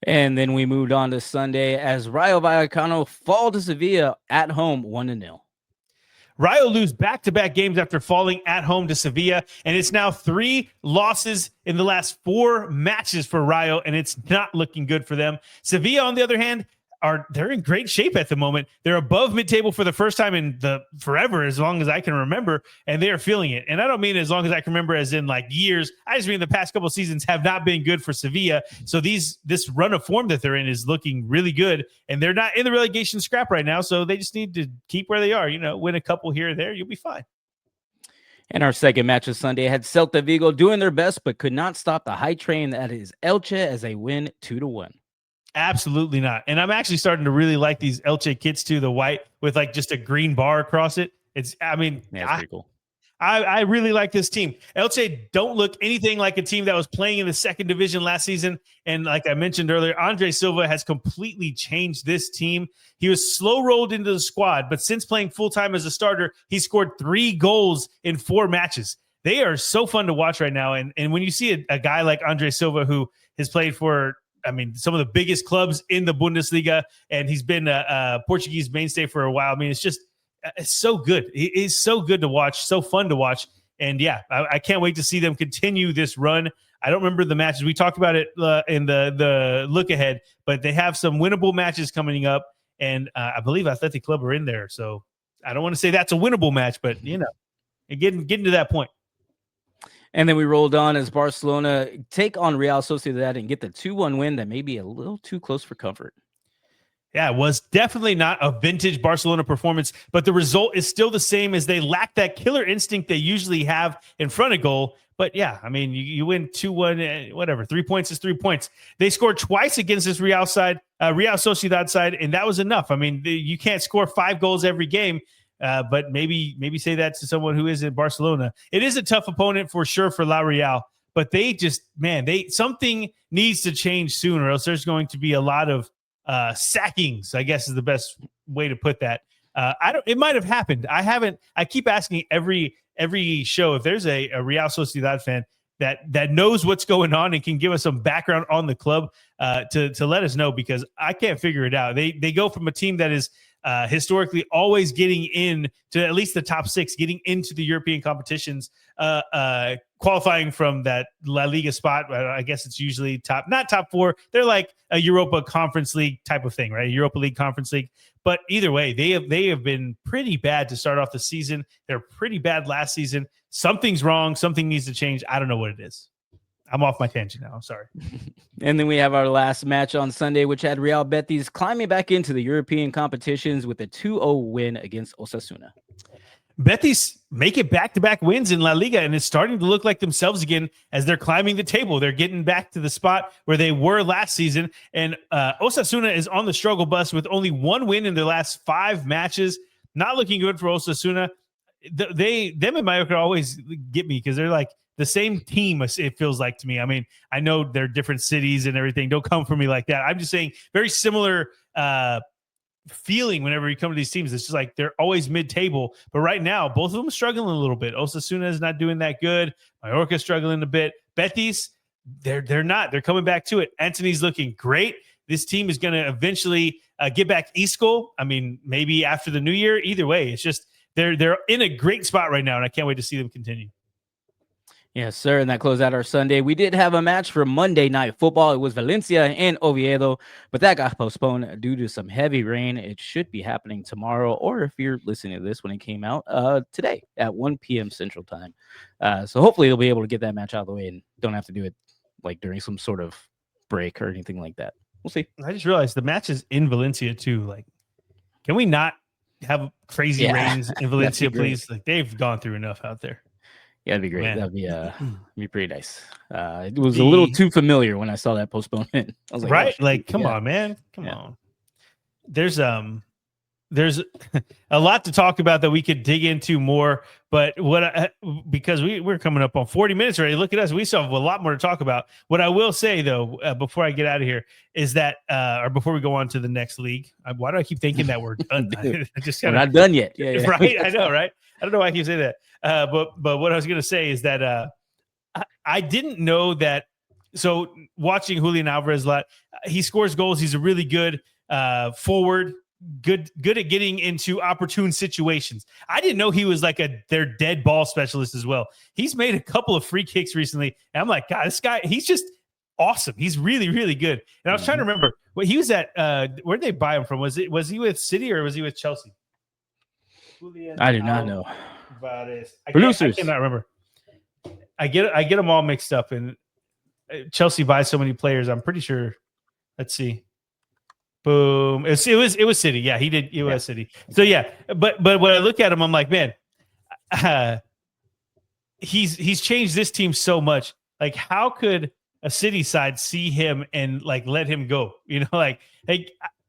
And then we moved on to Sunday as Rayo Vallecano fall to Sevilla at home 1-0. Rayo lose back-to-back games after falling at home to Sevilla, and it's now 3 losses in the last 4 matches for Rayo, and it's not looking good for them. Sevilla, on the other hand, they're in great shape at the moment. They're above mid-table for the first time in the forever, as long as I can remember, and they are feeling it. And I don't mean as long as I can remember as in like years. I just mean the past couple of seasons have not been good for Sevilla. So this run of form that they're in is looking really good, and they're not in the relegation scrap right now. So they just need to keep where they are. Win a couple here or there, you'll be fine. And our second match of Sunday had Celta Vigo doing their best, but could not stop the high train that is Elche as they win 2-1. Absolutely not. And I'm actually starting to really like these Elche kits too, the white with like just a green bar across it. It's pretty cool. I really like this team. Elche don't look anything like a team that was playing in the second division last season. And like I mentioned earlier, Andre Silva has completely changed this team. He was slow rolled into the squad, but since playing full-time as a starter, he scored 3 goals in 4 matches. They are so fun to watch right now. And when you see a guy like Andre Silva, who has played for some of the biggest clubs in the Bundesliga, and he's been a Portuguese mainstay for a while. It's so good. It is so good to watch, so fun to watch. And yeah, I can't wait to see them continue this run. I don't remember the matches. We talked about it in the look ahead, but they have some winnable matches coming up. And I believe Athletic Club are in there. So I don't want to say that's a winnable match, but getting to that point. And then we rolled on as Barcelona take on Real Sociedad and get the 2-1 win that may be a little too close for comfort. Yeah, it was definitely not a vintage Barcelona performance, but the result is still the same as they lack that killer instinct they usually have in front of goal. But yeah, you win 2-1, whatever. 3 points is 3 points. They scored twice against this Real Sociedad side, and that was enough. You can't score 5 goals every game. But maybe say that to someone who is in Barcelona. It is a tough opponent for sure for La Real, but something needs to change soon, or else there's going to be a lot of sackings, I guess is the best way to put that. It might have happened. I keep asking every show if there's a Real Sociedad fan that knows what's going on and can give us some background on the club to let us know, because I can't figure it out. They go from a team that is historically always getting in to at least the top 6, getting into the European competitions, qualifying from that La Liga spot. I guess it's usually not top 4. They're like a Europa Conference League type of thing, right? Europa League Conference League. But either way, they have been pretty bad to start off the season. They're pretty bad last season. Something's wrong. Something needs to change. I don't know what it is. I'm off my tangent now. I'm sorry. And then we have our last match on Sunday, which had Real Betis climbing back into the European competitions with a 2-0 win against Osasuna. Betis make it back-to-back wins in La Liga, and it's starting to look like themselves again as they're climbing the table. They're getting back to the spot where they were last season, and Osasuna is on the struggle bus with only 1 win in their last 5 matches. Not looking good for Osasuna. Them and Mallorca always get me because they're like the same team, it feels like to me. I know they're different cities and everything. Don't come for me like that. I'm just saying very similar feeling whenever you come to these teams. It's just like they're always mid-table. But right now, both of them are struggling a little bit. Osasuna is not doing that good. Mallorca is struggling a bit. Betis, they're not. They're coming back to it. Anthony's looking great. This team is going to eventually get back Isco. Maybe after the new year. Either way, it's just they're in a great spot right now, and I can't wait to see them continue. Yes, sir. And that closed out our Sunday. We did have a match for Monday Night Football. It was Valencia and Oviedo, but that got postponed due to some heavy rain. It should be happening tomorrow, or if you're listening to this when it came out, today at 1 p.m. Central Time. So hopefully they'll be able to get that match out of the way and don't have to do it like during some sort of break or anything like that. We'll see. I just realized the match is in Valencia too. Like, can we not have crazy rains in Valencia, please? Like, they've gone through enough out there. Yeah, that'd be great. Man. That'd be pretty nice. It was a little too familiar when I saw that postponement. I was like, right? Oh, come on, man. Come on. There's a lot to talk about that we could dig into more, but because we're coming up on 40 minutes already. Look at us. We still have a lot more to talk about. What I will say though, before I get out of here, is that or before we go on to the next league, why do I keep thinking that we're done? We're not done yet. Yeah. Right? I know, right? I don't know why I keep saying that. But what I was going to say is that I didn't know that. So watching Julian Alvarez a lot, he scores goals. He's a really good forward, good at getting into opportune situations. I didn't know he was like their dead ball specialist as well. He's made a couple of free kicks recently, and I'm like, God, this guy, he's just awesome. He's really, really good. And I was trying to remember what he was at. Where did they buy him from? Was he with City or was he with Chelsea? I do not know. I Producers. cannot remember. I get them all mixed up, and Chelsea buys so many players. I'm pretty sure. Let's see. Boom. It was City. Yeah, he did. It was City. So yeah, but when I look at him, I'm like, man, he's changed this team so much. Like, how could a City side see him and like let him go? You know, like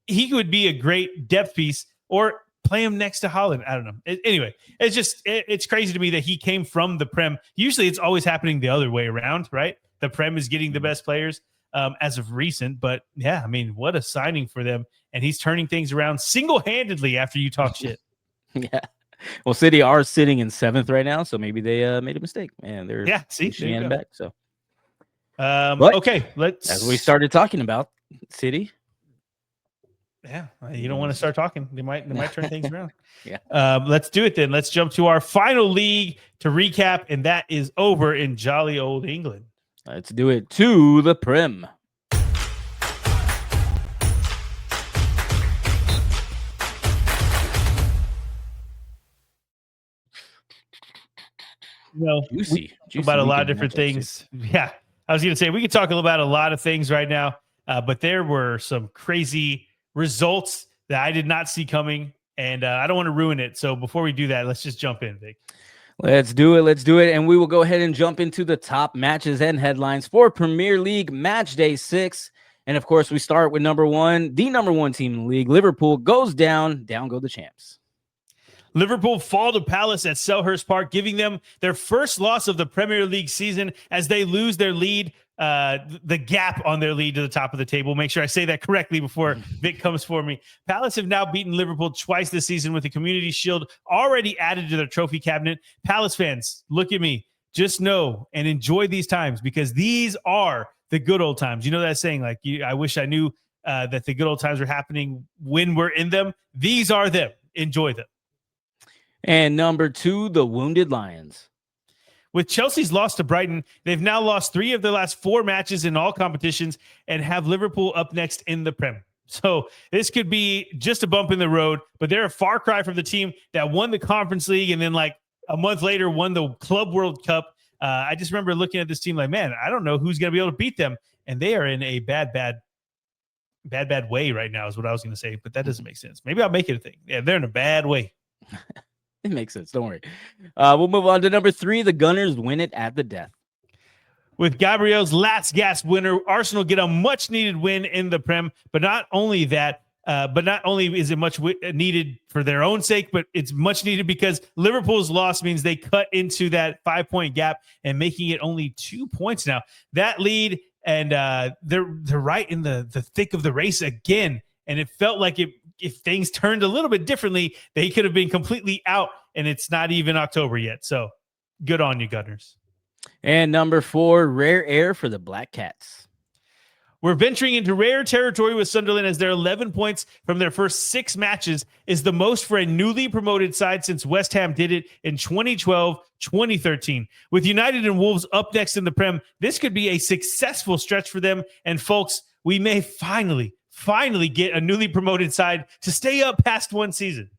he would be a great depth piece, or play him next to Haaland. I don't know. Anyway, it's crazy to me that he came from the Prem. Usually, it's always happening the other way around, right? The Prem is getting the best players as of recent, but yeah, I mean, what a signing for them, and he's turning things around single-handedly after you talk shit. Yeah. Well, City are sitting in 7th right now, so maybe they made a mistake, and they're pushing back. So, okay, let's. As we started talking about City. Yeah, you don't want to start talking. They might turn things around. Yeah. Let's do it then. Let's jump to our final league to recap, and that is over in jolly old England. Let's do it to the Prem. Juicy about a lot of different things. Yeah, I was going to say we could talk about a lot of things right now, but there were some crazy results that I did not see coming, and I don't want to ruin it. So before we do that, let's just jump in, Vic. Let's do it. And we will go ahead and jump into the top matches and headlines for Premier League Match Day 6. And of course, we start with the number one team in the league. Liverpool goes down go the champs. Liverpool fall to Palace at Selhurst Park, giving them their first loss of the Premier League season as they lose their lead, the gap on their lead to the top of the table. Make sure I say that correctly before Vic comes for me. Palace have now beaten Liverpool twice this season with the Community Shield already added to their trophy cabinet. Palace fans, look at me. Just know and enjoy these times because these are the good old times. You know that saying, like, I wish I knew that the good old times were happening when we're in them. These are them. Enjoy them. And number 2, the Wounded Lions. With Chelsea's loss to Brighton, they've now lost 3 of their last 4 matches in all competitions and have Liverpool up next in the Prem. So this could be just a bump in the road, but they're a far cry from the team that won the Conference League and then like a month later won the Club World Cup. I just remember looking at this team like, man, I don't know who's going to be able to beat them. And they are in a bad way right now is what I was going to say, but that doesn't make sense. Maybe I'll make it a thing. Yeah, they're in a bad way. It makes sense. Don't worry. We'll move on to number 3. The Gunners win it at the death. With Gabriel's last gasp winner, Arsenal get a much-needed win in the Prem. But not only is it much needed for their own sake, but it's much needed because Liverpool's loss means they cut into that 5-point gap and making it only 2 points now. That lead, and they're right in the thick of the race again. And it felt like if things turned a little bit differently, they could have been completely out, and it's not even October yet. So good on you, Gunners. And number 4, rare air for the Black Cats. We're venturing into rare territory with Sunderland as their 11 points from their first 6 matches is the most for a newly promoted side since West Ham did it in 2012-2013. With United and Wolves up next in the Prem, this could be a successful stretch for them. And folks, we may finally get a newly promoted side to stay up past one season.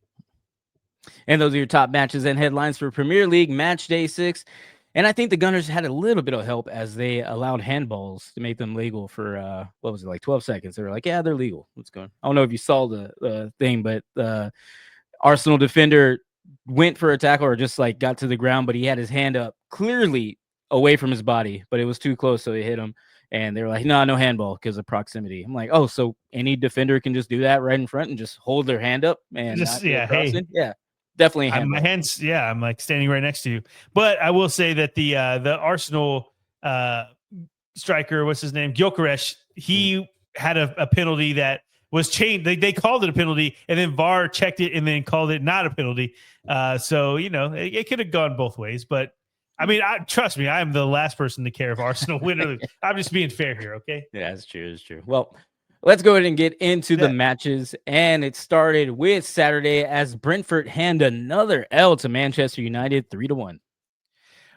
And those are your top matches and headlines for Premier League Match Day 6. And I think the Gunners had a little bit of help as they allowed handballs to make them legal for, 12 seconds. They were like, yeah, they're legal. What's going on? I don't know if you saw the thing, but the Arsenal defender went for a tackle or just like got to the ground, but he had his hand up clearly away from his body, but it was too close, so he hit him. And they were like, no handball because of proximity. I'm like, oh, so any defender can just do that right in front and just hold their hand up and definitely. My hands, I'm like standing right next to you. But I will say that the Arsenal striker, what's his name, Gyökeres, he had a penalty that was changed. They called it a penalty, and then VAR checked it and then called it not a penalty. So it could have gone both ways, but. I mean, trust me, I am the last person to care if Arsenal win or lose. I'm just being fair here, okay? Yeah, that's true. That's true. Well, let's go ahead and get into the matches. And it started with Saturday as Brentford hand another L to Manchester United 3-1.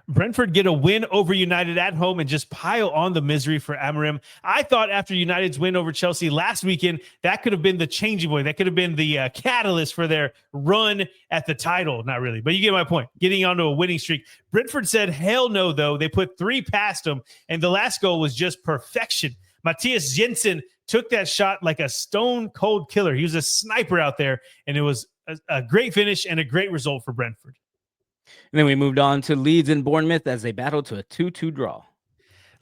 Brentford get a win over United at home and just pile on the misery for Amorim. I thought after United's win over Chelsea last weekend, that could have been the changing point. That could have been the catalyst for their run at the title. Not really, but you get my point. Getting onto a winning streak. Brentford said, hell no, though. They put 3 past them, and the last goal was just perfection. Matthias Jensen took that shot like a stone-cold killer. He was a sniper out there, and it was a great finish and a great result for Brentford. And then we moved on to Leeds and Bournemouth as they battled to a 2-2 draw.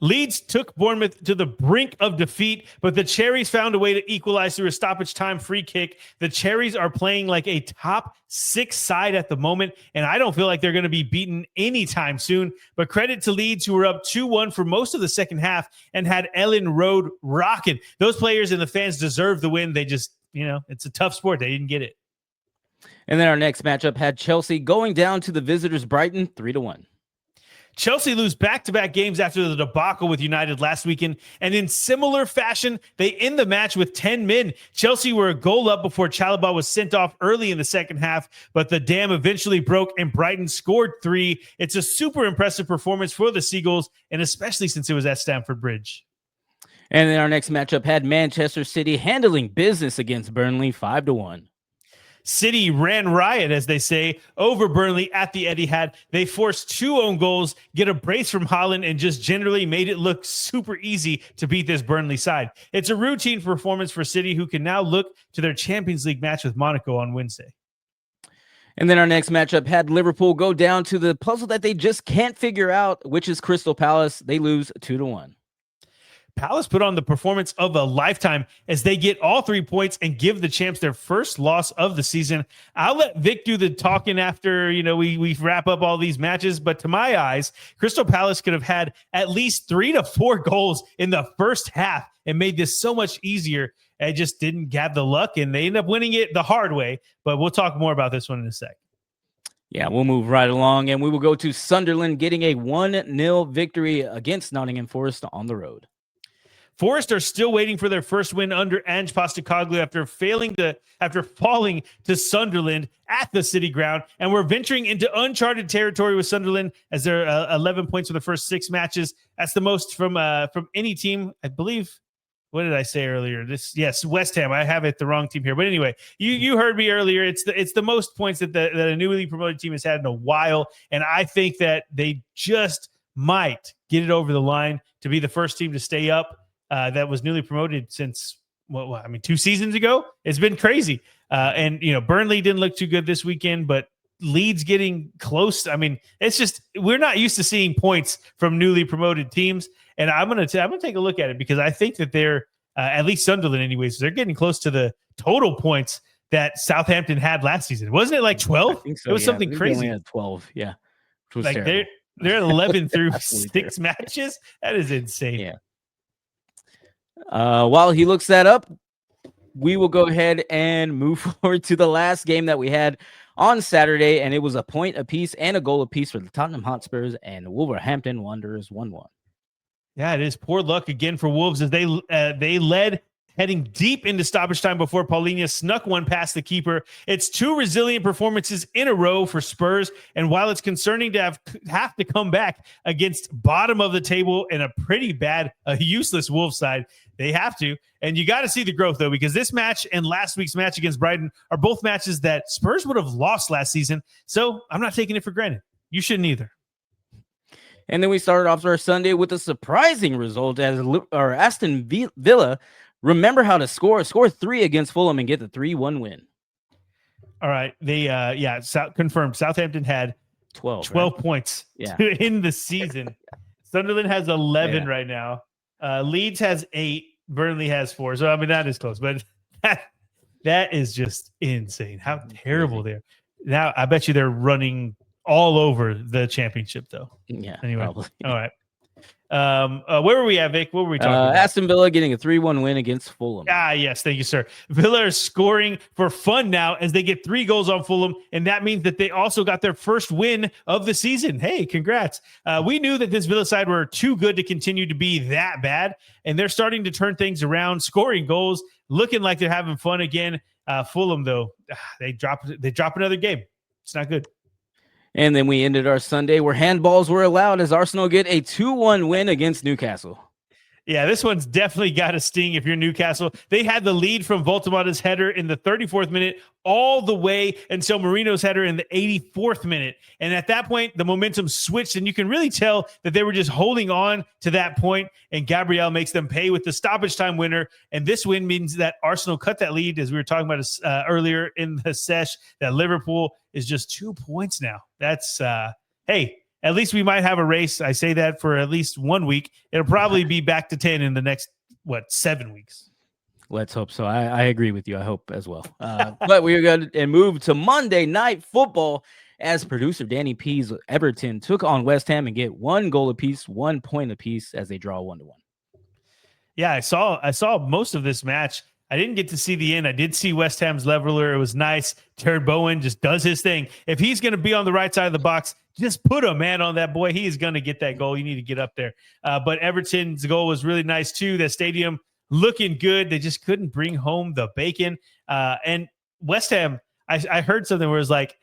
Leeds took Bournemouth to the brink of defeat, but the Cherries found a way to equalize through a stoppage time free kick. The Cherries are playing like a top 6 side at the moment, and I don't feel like they're going to be beaten anytime soon. But credit to Leeds, who were up 2-1 for most of the second half and had Ellen Road rocking. Those players and the fans deserve the win. They just, it's a tough sport. They didn't get it. And then our next matchup had Chelsea going down to the visitors Brighton 3-1. Chelsea lose back-to-back games after the debacle with United last weekend, and in similar fashion, they end the match with 10 men. Chelsea were a goal up before Chalobah was sent off early in the second half, but the dam eventually broke and Brighton scored 3. It's a super impressive performance for the Seagulls, and especially since it was at Stamford Bridge. And then our next matchup had Manchester City handling business against Burnley 5-1. City ran riot, as they say, over Burnley at the Etihad. They forced 2 own goals, get a brace from Haaland, and just generally made it look super easy to beat this Burnley side. It's a routine performance for City, who can now look to their Champions League match with Monaco on Wednesday. And then our next matchup had Liverpool go down to the puzzle that they just can't figure out, which is Crystal Palace. They lose 2-1. Palace put on the performance of a lifetime as they get all 3 points and give the champs their first loss of the season. I'll let Vic do the talking after, we wrap up all these matches. But to my eyes, Crystal Palace could have had at least 3 to 4 goals in the first half and made this so much easier. It just didn't have the luck, and they end up winning it the hard way. But we'll talk more about this one in a sec. Yeah, we'll move right along, and we will go to Sunderland getting a 1-0 victory against Nottingham Forest on the road. Forest are still waiting for their first win under Ange Postecoglou after falling to Sunderland at the City Ground, and we're venturing into uncharted territory with Sunderland as they're 11 points for the first 6 matches. That's the most from any team, I believe. What did I say earlier? Yes, West Ham. I have the wrong team here, but anyway, you heard me earlier. It's the most points that a newly promoted team has had in a while, and I think that they just might get it over the line to be the first team to stay up. That was newly promoted since 2 seasons ago. It's been crazy. And Burnley didn't look too good this weekend, but Leeds getting close. It's just, we're not used to seeing points from newly promoted teams. And I'm gonna take a look at it because I think that they're at least Sunderland, anyways. They're getting close to the total points that Southampton had last season. Wasn't it like 12? I think so, it was something crazy. They only had 12. Yeah, which was like terrible. they're 11 through 6 matches. That is insane. Yeah. While he looks that up, we will go ahead and move forward to the last game that we had on Saturday, and it was a point apiece and a goal apiece for the Tottenham Hotspurs and Wolverhampton Wanderers 1-1. Yeah, it is poor luck again for Wolves as they led heading deep into stoppage time before Paulinho snuck one past the keeper. It's 2 resilient performances in a row for Spurs, and while it's concerning to have to come back against bottom of the table and a pretty bad, useless Wolves side, they have to. And you got to see the growth, though, because this match and last week's match against Brighton are both matches that Spurs would have lost last season. So I'm not taking it for granted. You shouldn't either. And then we started off our Sunday with a surprising result as Aston Villa remember how to score 3 against Fulham and get the 3-1 win. All right. They confirmed Southampton had 12 points in the season. Sunderland has 11 right now. Leeds has 8. Burnley has 4. So, that is close. But that is just insane. How terrible they're. Now, I bet you they're running all over the championship, though. Yeah. Anyway. Probably. All right. Where were we at, Vic? What were we talking about? Aston Villa getting a 3-1 win against Fulham. Yes, thank you, sir. Villa are scoring for fun now as they get 3 goals on Fulham, and that means that they also got their first win of the season. Hey, congrats. We knew that this Villa side were too good to continue to be that bad, and they're starting to turn things around, scoring goals, looking like they're having fun again. Fulham, though, they drop another game. It's not good. And then we ended our Sunday where handballs were allowed as Arsenal get a 2-1 win against Newcastle. Yeah, this one's definitely got a sting if you're Newcastle. They had the lead from Voltematta's header in the 34th minute all the way until Marino's header in the 84th minute. And at that point, the momentum switched, and you can really tell that they were just holding on to that point, and Gabriel makes them pay with the stoppage time winner. And this win means that Arsenal cut that lead, as we were talking about earlier in the sesh, that Liverpool is just 2 points now. That's, hey, at least we might have a race. I say that for at least 1 week. It'll probably be back to 10 in the next, 7 weeks? Let's hope so. I agree with you. I hope as well. But we're going to move to Monday Night Football as producer Danny P's Everton took on West Ham and get 1 goal apiece, 1 point apiece as they draw 1-1. Yeah, I saw most of this match. I didn't get to see the end. I did see West Ham's leveler. It was nice. Jared Bowen just does his thing. If he's going to be on the right side of the box, just put a man on that boy. He is going to get that goal. You need to get up there. But Everton's goal was really nice too. The stadium looking good. They just couldn't bring home the bacon. And West Ham, I heard something where it was like,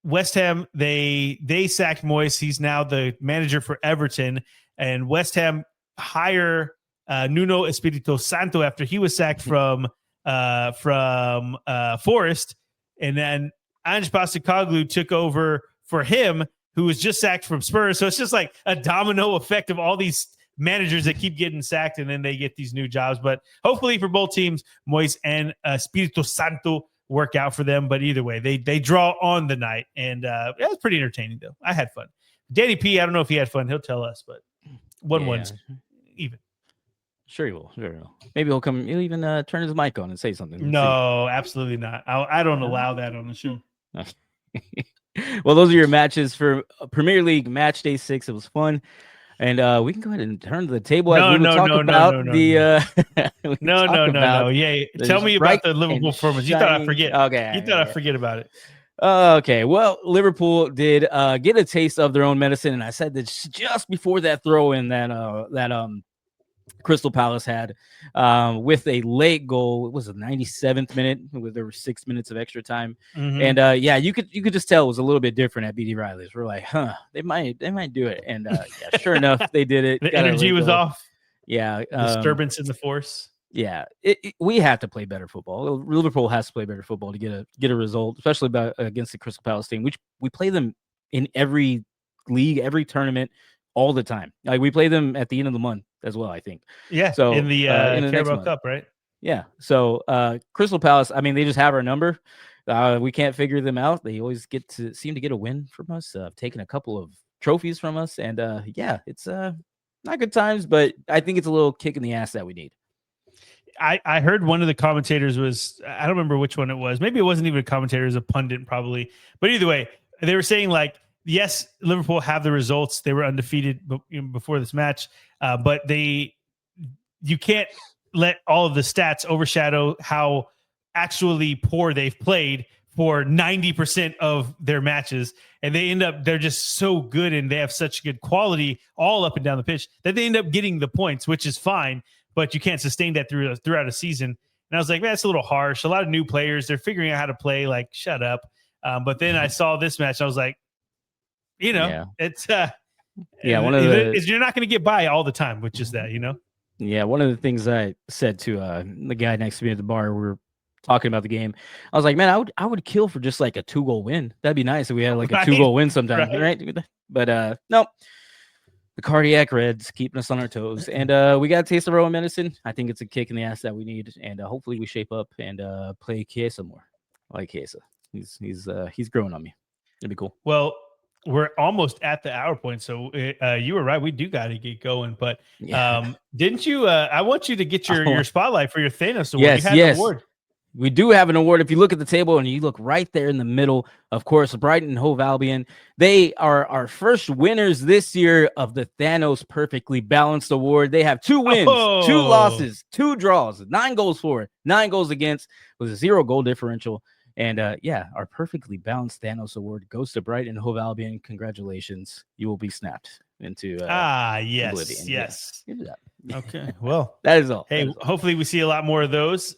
West Ham, they sacked Moyes. He's now the manager for Everton. And West Ham hire Nuno Espirito Santo after he was sacked from Forest, and then Ange Postecoglou took over for him, who was just sacked from Spurs. So it's just like a domino effect of all these managers that keep getting sacked, and then they get these new jobs. But hopefully for both teams, Moyes and Espirito Santo work out for them. But either way, they draw on the night, and it was pretty entertaining though. I had fun. Danny P, I don't know if he had fun. He'll tell us, but 1-1's even. Sure he will. Sure he will. Maybe he'll come. He'll even turn his mic on and say something. No, absolutely not. I don't allow that on the show. Well, those are your matches for Premier League match day 6. It was fun. And we can go ahead and turn to the table. No. Yeah. Tell me about the Liverpool performance. You thought I forget. Okay. You thought I forget about it. Okay. Well, Liverpool did get a taste of their own medicine, and I said that just before that throw in that Crystal Palace had with a late goal. It was the 97th minute. There were 6 minutes of extra time. Mm-hmm. And you could just tell it was a little bit different at BD Riley's. We're like, they might do it. And sure enough, they did it. The energy was off. Yeah. Disturbance in the force. Yeah. We have to play better football. Liverpool has to play better football to get a result, especially against the Crystal Palace team, which we play them in every league, every tournament, all the time. Like we play them at the end of the month as well, I think. Yeah. So in the Carabao Cup, right? Yeah. So Crystal Palace, I mean, they just have our number. We can't figure them out. They always seem to get a win from us, taking a couple of trophies from us. And it's not good times, but I think it's a little kick in the ass that we need. I heard one of the commentators was, I don't remember which one it was. Maybe it wasn't even a commentator, it was a pundit probably. But either way, they were saying like, yes, Liverpool have the results. They were undefeated before this match, but you can't let all of the stats overshadow how actually poor they've played for 90% of their matches. And they're just so good, and they have such good quality all up and down the pitch that they end up getting the points, which is fine, but you can't sustain that throughout a season. And I was like, man, that's a little harsh. A lot of new players, they're figuring out how to play, like, shut up. But then I saw this match, I was like, it's you're not going to get by all the time with just that, Yeah, one of the things I said to the guy next to me at the bar, we were talking about the game. I was like, man, I would kill for just like a 2-goal win. That'd be nice if we had like a 2-goal win sometime, right? But no, the cardiac Reds keeping us on our toes, and we got a taste of our own medicine. I think it's a kick in the ass that we need, and hopefully we shape up and play Chiesa more. I like Chiesa. He's growing on me. It'd be cool. Well, we're almost at the hour point, so you were right. We do got to get going, but didn't you? I want you to get your spotlight for your Thanos award. Yes, you had an award. We do have an award. If you look at the table and you look right there in the middle, of course, Brighton and Hove Albion, they are our first winners this year of the Thanos Perfectly Balanced Award. They have 2 wins, 2 losses, 2 draws, 9 goals for, 9 goals against, with a 0-goal differential. And our Perfectly Balanced Thanos Award goes to Brighton and Hove Albion. Congratulations. You will be snapped into yes, oblivion. Yes. Yeah. Okay, well, that is all. Hey, hopefully we see a lot more of those.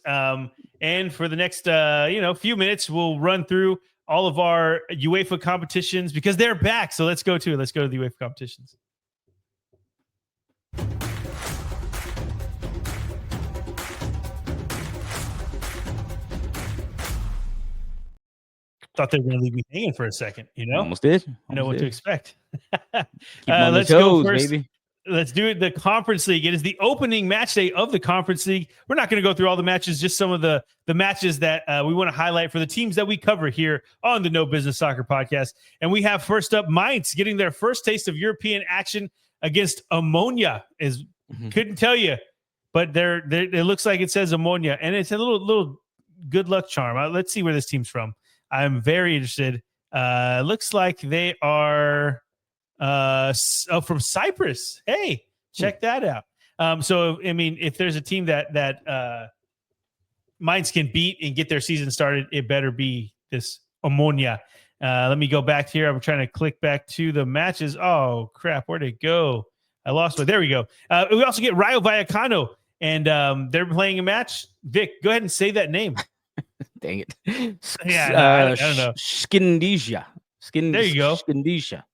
And for the next few minutes, we'll run through all of our UEFA competitions because they're back. So let's go to the UEFA competitions. Thought they were going to leave me hanging for a second, Almost did. Know what to expect. Keep on let's the toes, go first. baby. Let's do it. The Conference League. It is the opening match day of the Conference League. We're not going to go through all the matches, just some of the matches that we want to highlight for the teams that we cover here on the No Business Soccer podcast. And we have first up Mainz getting their first taste of European action against Ammonia. Couldn't tell you, but it looks like it says Ammonia, and it's a little good luck charm. Let's see where this team's from. I'm very interested. Looks like they are from Cyprus. Hey, check that out. So, I mean, if there's a team that Mainz can beat and get their season started, it better be this Ammonia. Let me go back here. I'm trying to click back to the matches. Oh, crap. Where'd it go? I lost it. There we go. We also get Rayo Vallecano, and they're playing a match. Vic, go ahead and say that name. Dang it. I don't know. Skindija. There you go. Skindija.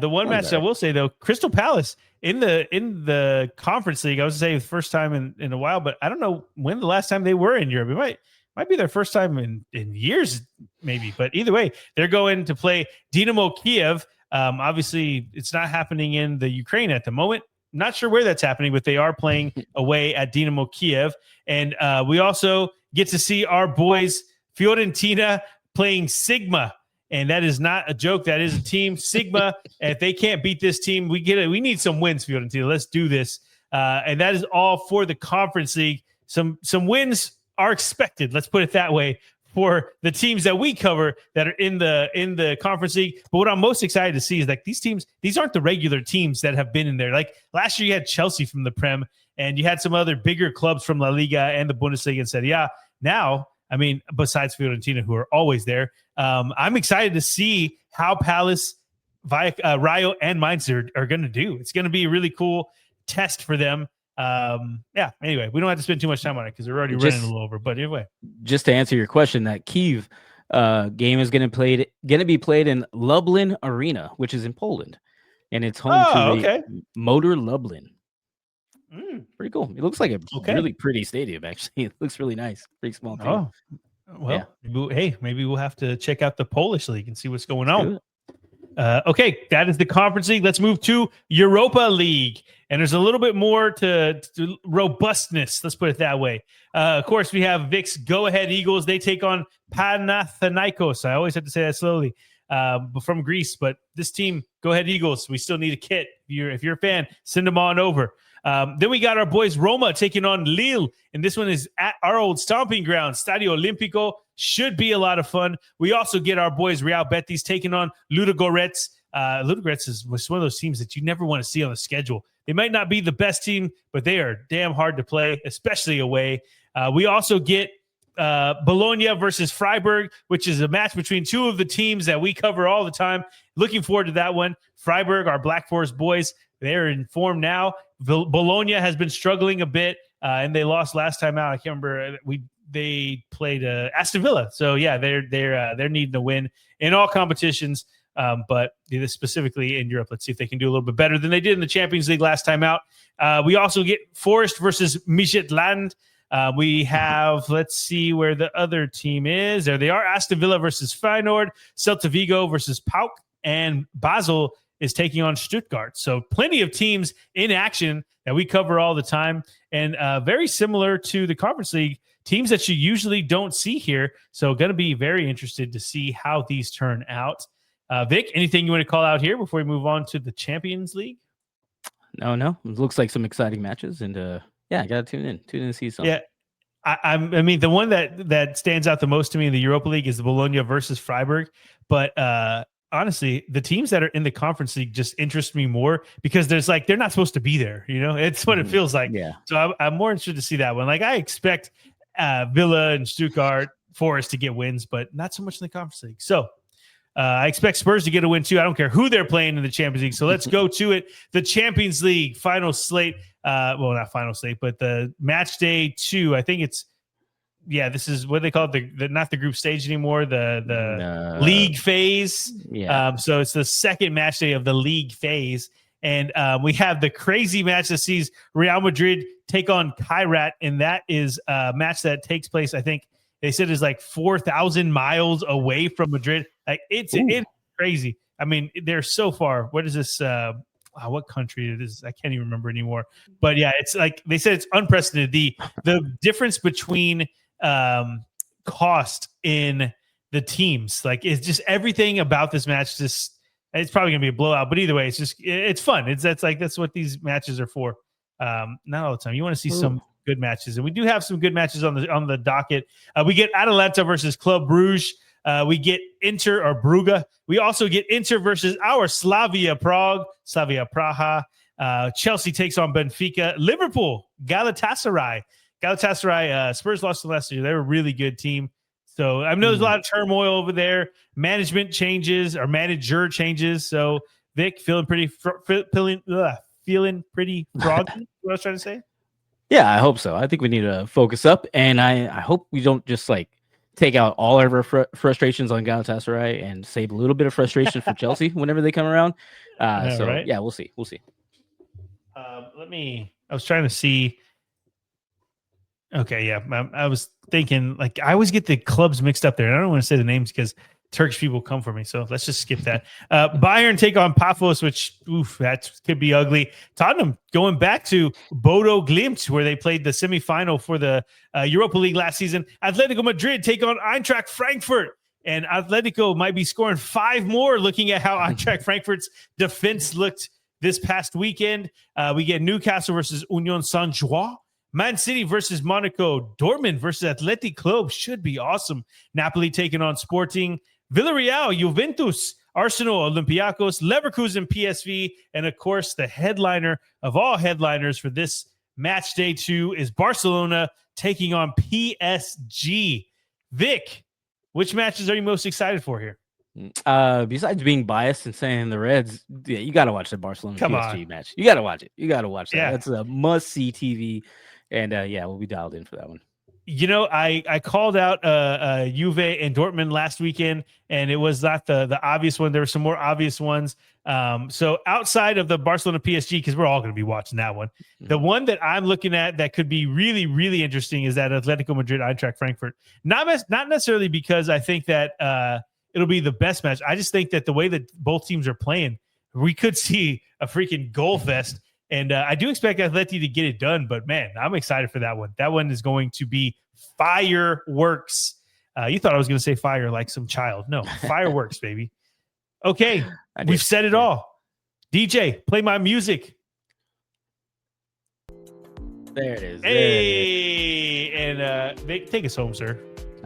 The one match I will say though, Crystal Palace in the Conference League. I was saying the first time in a while, but I don't know when the last time they were in Europe. It might be their first time in years, maybe. But either way, they're going to play Dynamo Kiev. Obviously, it's not happening in the Ukraine at the moment. Not sure where that's happening, but they are playing away at Dynamo Kiev. And we also get to see our boys Fiorentina playing Sigma. And that is not a joke. That is a team. Sigma, if they can't beat this team, we need some wins, Fiorentina. Let's do this. And that is all for the Conference League. Some wins are expected. Let's put it that way for the teams that we cover that are in the Conference League. But what I'm most excited to see is like these teams, these aren't the regular teams that have been in there. Like last year you had Chelsea from the Prem and you had some other bigger clubs from La Liga and the Bundesliga and Serie A. Now, I mean, besides Fiorentina, who are always there, I'm excited to see how Palace, Rayo, and Mainz are going to do. It's going to be a really cool test for them. Anyway, we don't have to spend too much time on it because we're already running a little over. But anyway, just to answer your question, that Kiev game is going to be played in Lublin Arena, which is in Poland, and it's home to the Motor Lublin. Pretty cool. It looks like a really pretty stadium, actually. It looks really nice. Pretty small team. Oh, well, hey, maybe we'll have to check out the Polish league and see what's going on. Okay, that is the Conference League. Let's move to Europa League. And there's a little bit more to robustness. Let's put it that way. Of course, we have Vic's Go-Ahead Eagles. They take on Panathinaikos. I always have to say that slowly. From Greece. But this team, Go-Ahead Eagles, we still need a kit. If you're a fan, send them on over. Then we got our boys Roma taking on Lille, and this one is at our old stomping ground, Stadio Olimpico. Should be a lot of fun. We also get our boys Real Betis taking on Ludogorets. Ludogorets was one of those teams that you never want to see on the schedule. They might not be the best team, but they are damn hard to play, especially away. We also get Bologna versus Freiburg, which is a match between two of the teams that we cover all the time. Looking forward to that one. Freiburg, our Black Forest boys, they're in form now. Bologna has been struggling a bit, and they lost last time out. I can't remember. They played Aston Villa, so yeah, they're needing to win in all competitions, but specifically in Europe. Let's see if they can do a little bit better than they did in the Champions League last time out. We also get Forest versus Midtjylland. We have, let's see where the other team is. There they are. Aston Villa versus Feyenoord, Celta Vigo versus PAOK, and Basel is taking on Stuttgart. So plenty of teams in action that we cover all the time, and very similar to the Conference League, teams that you usually don't see here. So going to be very interested to see how these turn out. Vic, anything you want to call out here before we move on to the Champions League? No. It looks like some exciting matches, and I got to tune in to see something. Yeah. I mean, the one that stands out the most to me in the Europa League is the Bologna versus Freiburg. But honestly, the teams that are in the Conference League just interest me more because they're not supposed to be there. It's what it feels like. Yeah. So I'm more interested to see that one. Like I expect Villa and Stuttgart, Forest to get wins, but not so much in the Conference League. So I expect Spurs to get a win too. I don't care who they're playing in the Champions League. So let's go to it. The Champions League final slate. Well, not final slate, but the match day 2. I think it's this is what they call it, the not the group stage anymore, the league phase. Yeah. So it's the second match day of the league phase. And we have the crazy match that sees Real Madrid take on Kairat, and that is a match that takes place, I think they said, is like 4,000 miles away from Madrid. Like it's crazy. I mean, they're so far. What is this? What country it is? I can't even remember anymore. But yeah, it's like they said, it's unprecedented. The difference between cost in the teams, like it's just everything about this match. Just it's probably gonna be a blowout, but either way, it's fun. That's what these matches are for. Not all the time. You want to see some good matches, and we do have some good matches on the docket. We get Atalanta versus Club Brugge. We get Inter or Brugge. We also get Inter versus our Slavia Praha. Chelsea takes on Benfica. Liverpool, Galatasaray. Spurs lost to Leicester. They're a really good team. So I know there's a lot of turmoil over there. Management changes or manager changes. So Vic, feeling pretty froggy. What I was trying to say. Yeah, I hope so. I think we need to focus up, and I hope we don't just like take out all of our frustrations on Galatasaray and save a little bit of frustration for Chelsea whenever they come around. Right? Yeah, we'll see. I was trying to see. Okay, yeah. I was thinking, like, I always get the clubs mixed up there. And I don't want to say the names because Turkish people come for me. So let's just skip that. Bayern take on Paphos, which, that could be ugly. Tottenham going back to Bodo Glimt, where they played the semifinal for the Europa League last season. Atletico Madrid take on Eintracht Frankfurt. And Atletico might be scoring 5 more, looking at how Eintracht Frankfurt's defense looked this past weekend. We get Newcastle versus Union Saint-Gilloise. Man City versus Monaco. Dortmund versus Athletic Club should be awesome. Napoli taking on Sporting. Villarreal, Juventus, Arsenal, Olympiacos, Leverkusen, PSV, and of course, the headliner of all headliners for this match day 2 is Barcelona taking on PSG. Vic, which matches are you most excited for here? Besides being biased and saying the Reds, yeah, you got to watch the Barcelona PSG match. You got to watch it. You got to watch that. Yeah. That's a must-see TV. And we'll be dialed in for that one. You know, I called out Juve and Dortmund last weekend, and it was not the obvious one. There were some more obvious ones. So outside of the Barcelona PSG, because we're all going to be watching that one, the one that I'm looking at that could be really, really interesting is that Atletico Madrid Eintracht Frankfurt. Not necessarily because I think that it'll be the best match. I just think that the way that both teams are playing, we could see a freaking goal fest. And I do expect Atleti to get it done, but man, I'm excited for that one. That one is going to be fireworks. You thought I was going to say fire like some child. No, fireworks, baby. Okay, we've said it all. DJ, play my music. There it is. Hey, and Vic, take us home, sir.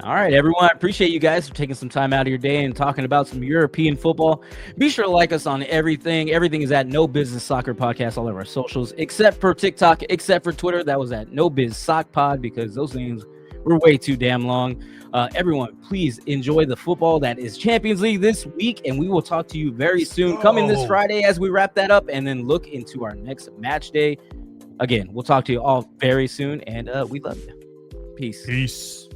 All right, everyone. I appreciate you guys for taking some time out of your day and talking about some European football. Be sure to like us on everything. Everything is at No Business Soccer Podcast, all of our socials, except for TikTok, except for Twitter. That was at No Biz Sock Pod because those names were way too damn long. Everyone, please enjoy the football that is Champions League this week, and we will talk to you very soon. Coming this Friday as we wrap that up and then look into our next match day. Again, we'll talk to you all very soon, and we love you. Peace.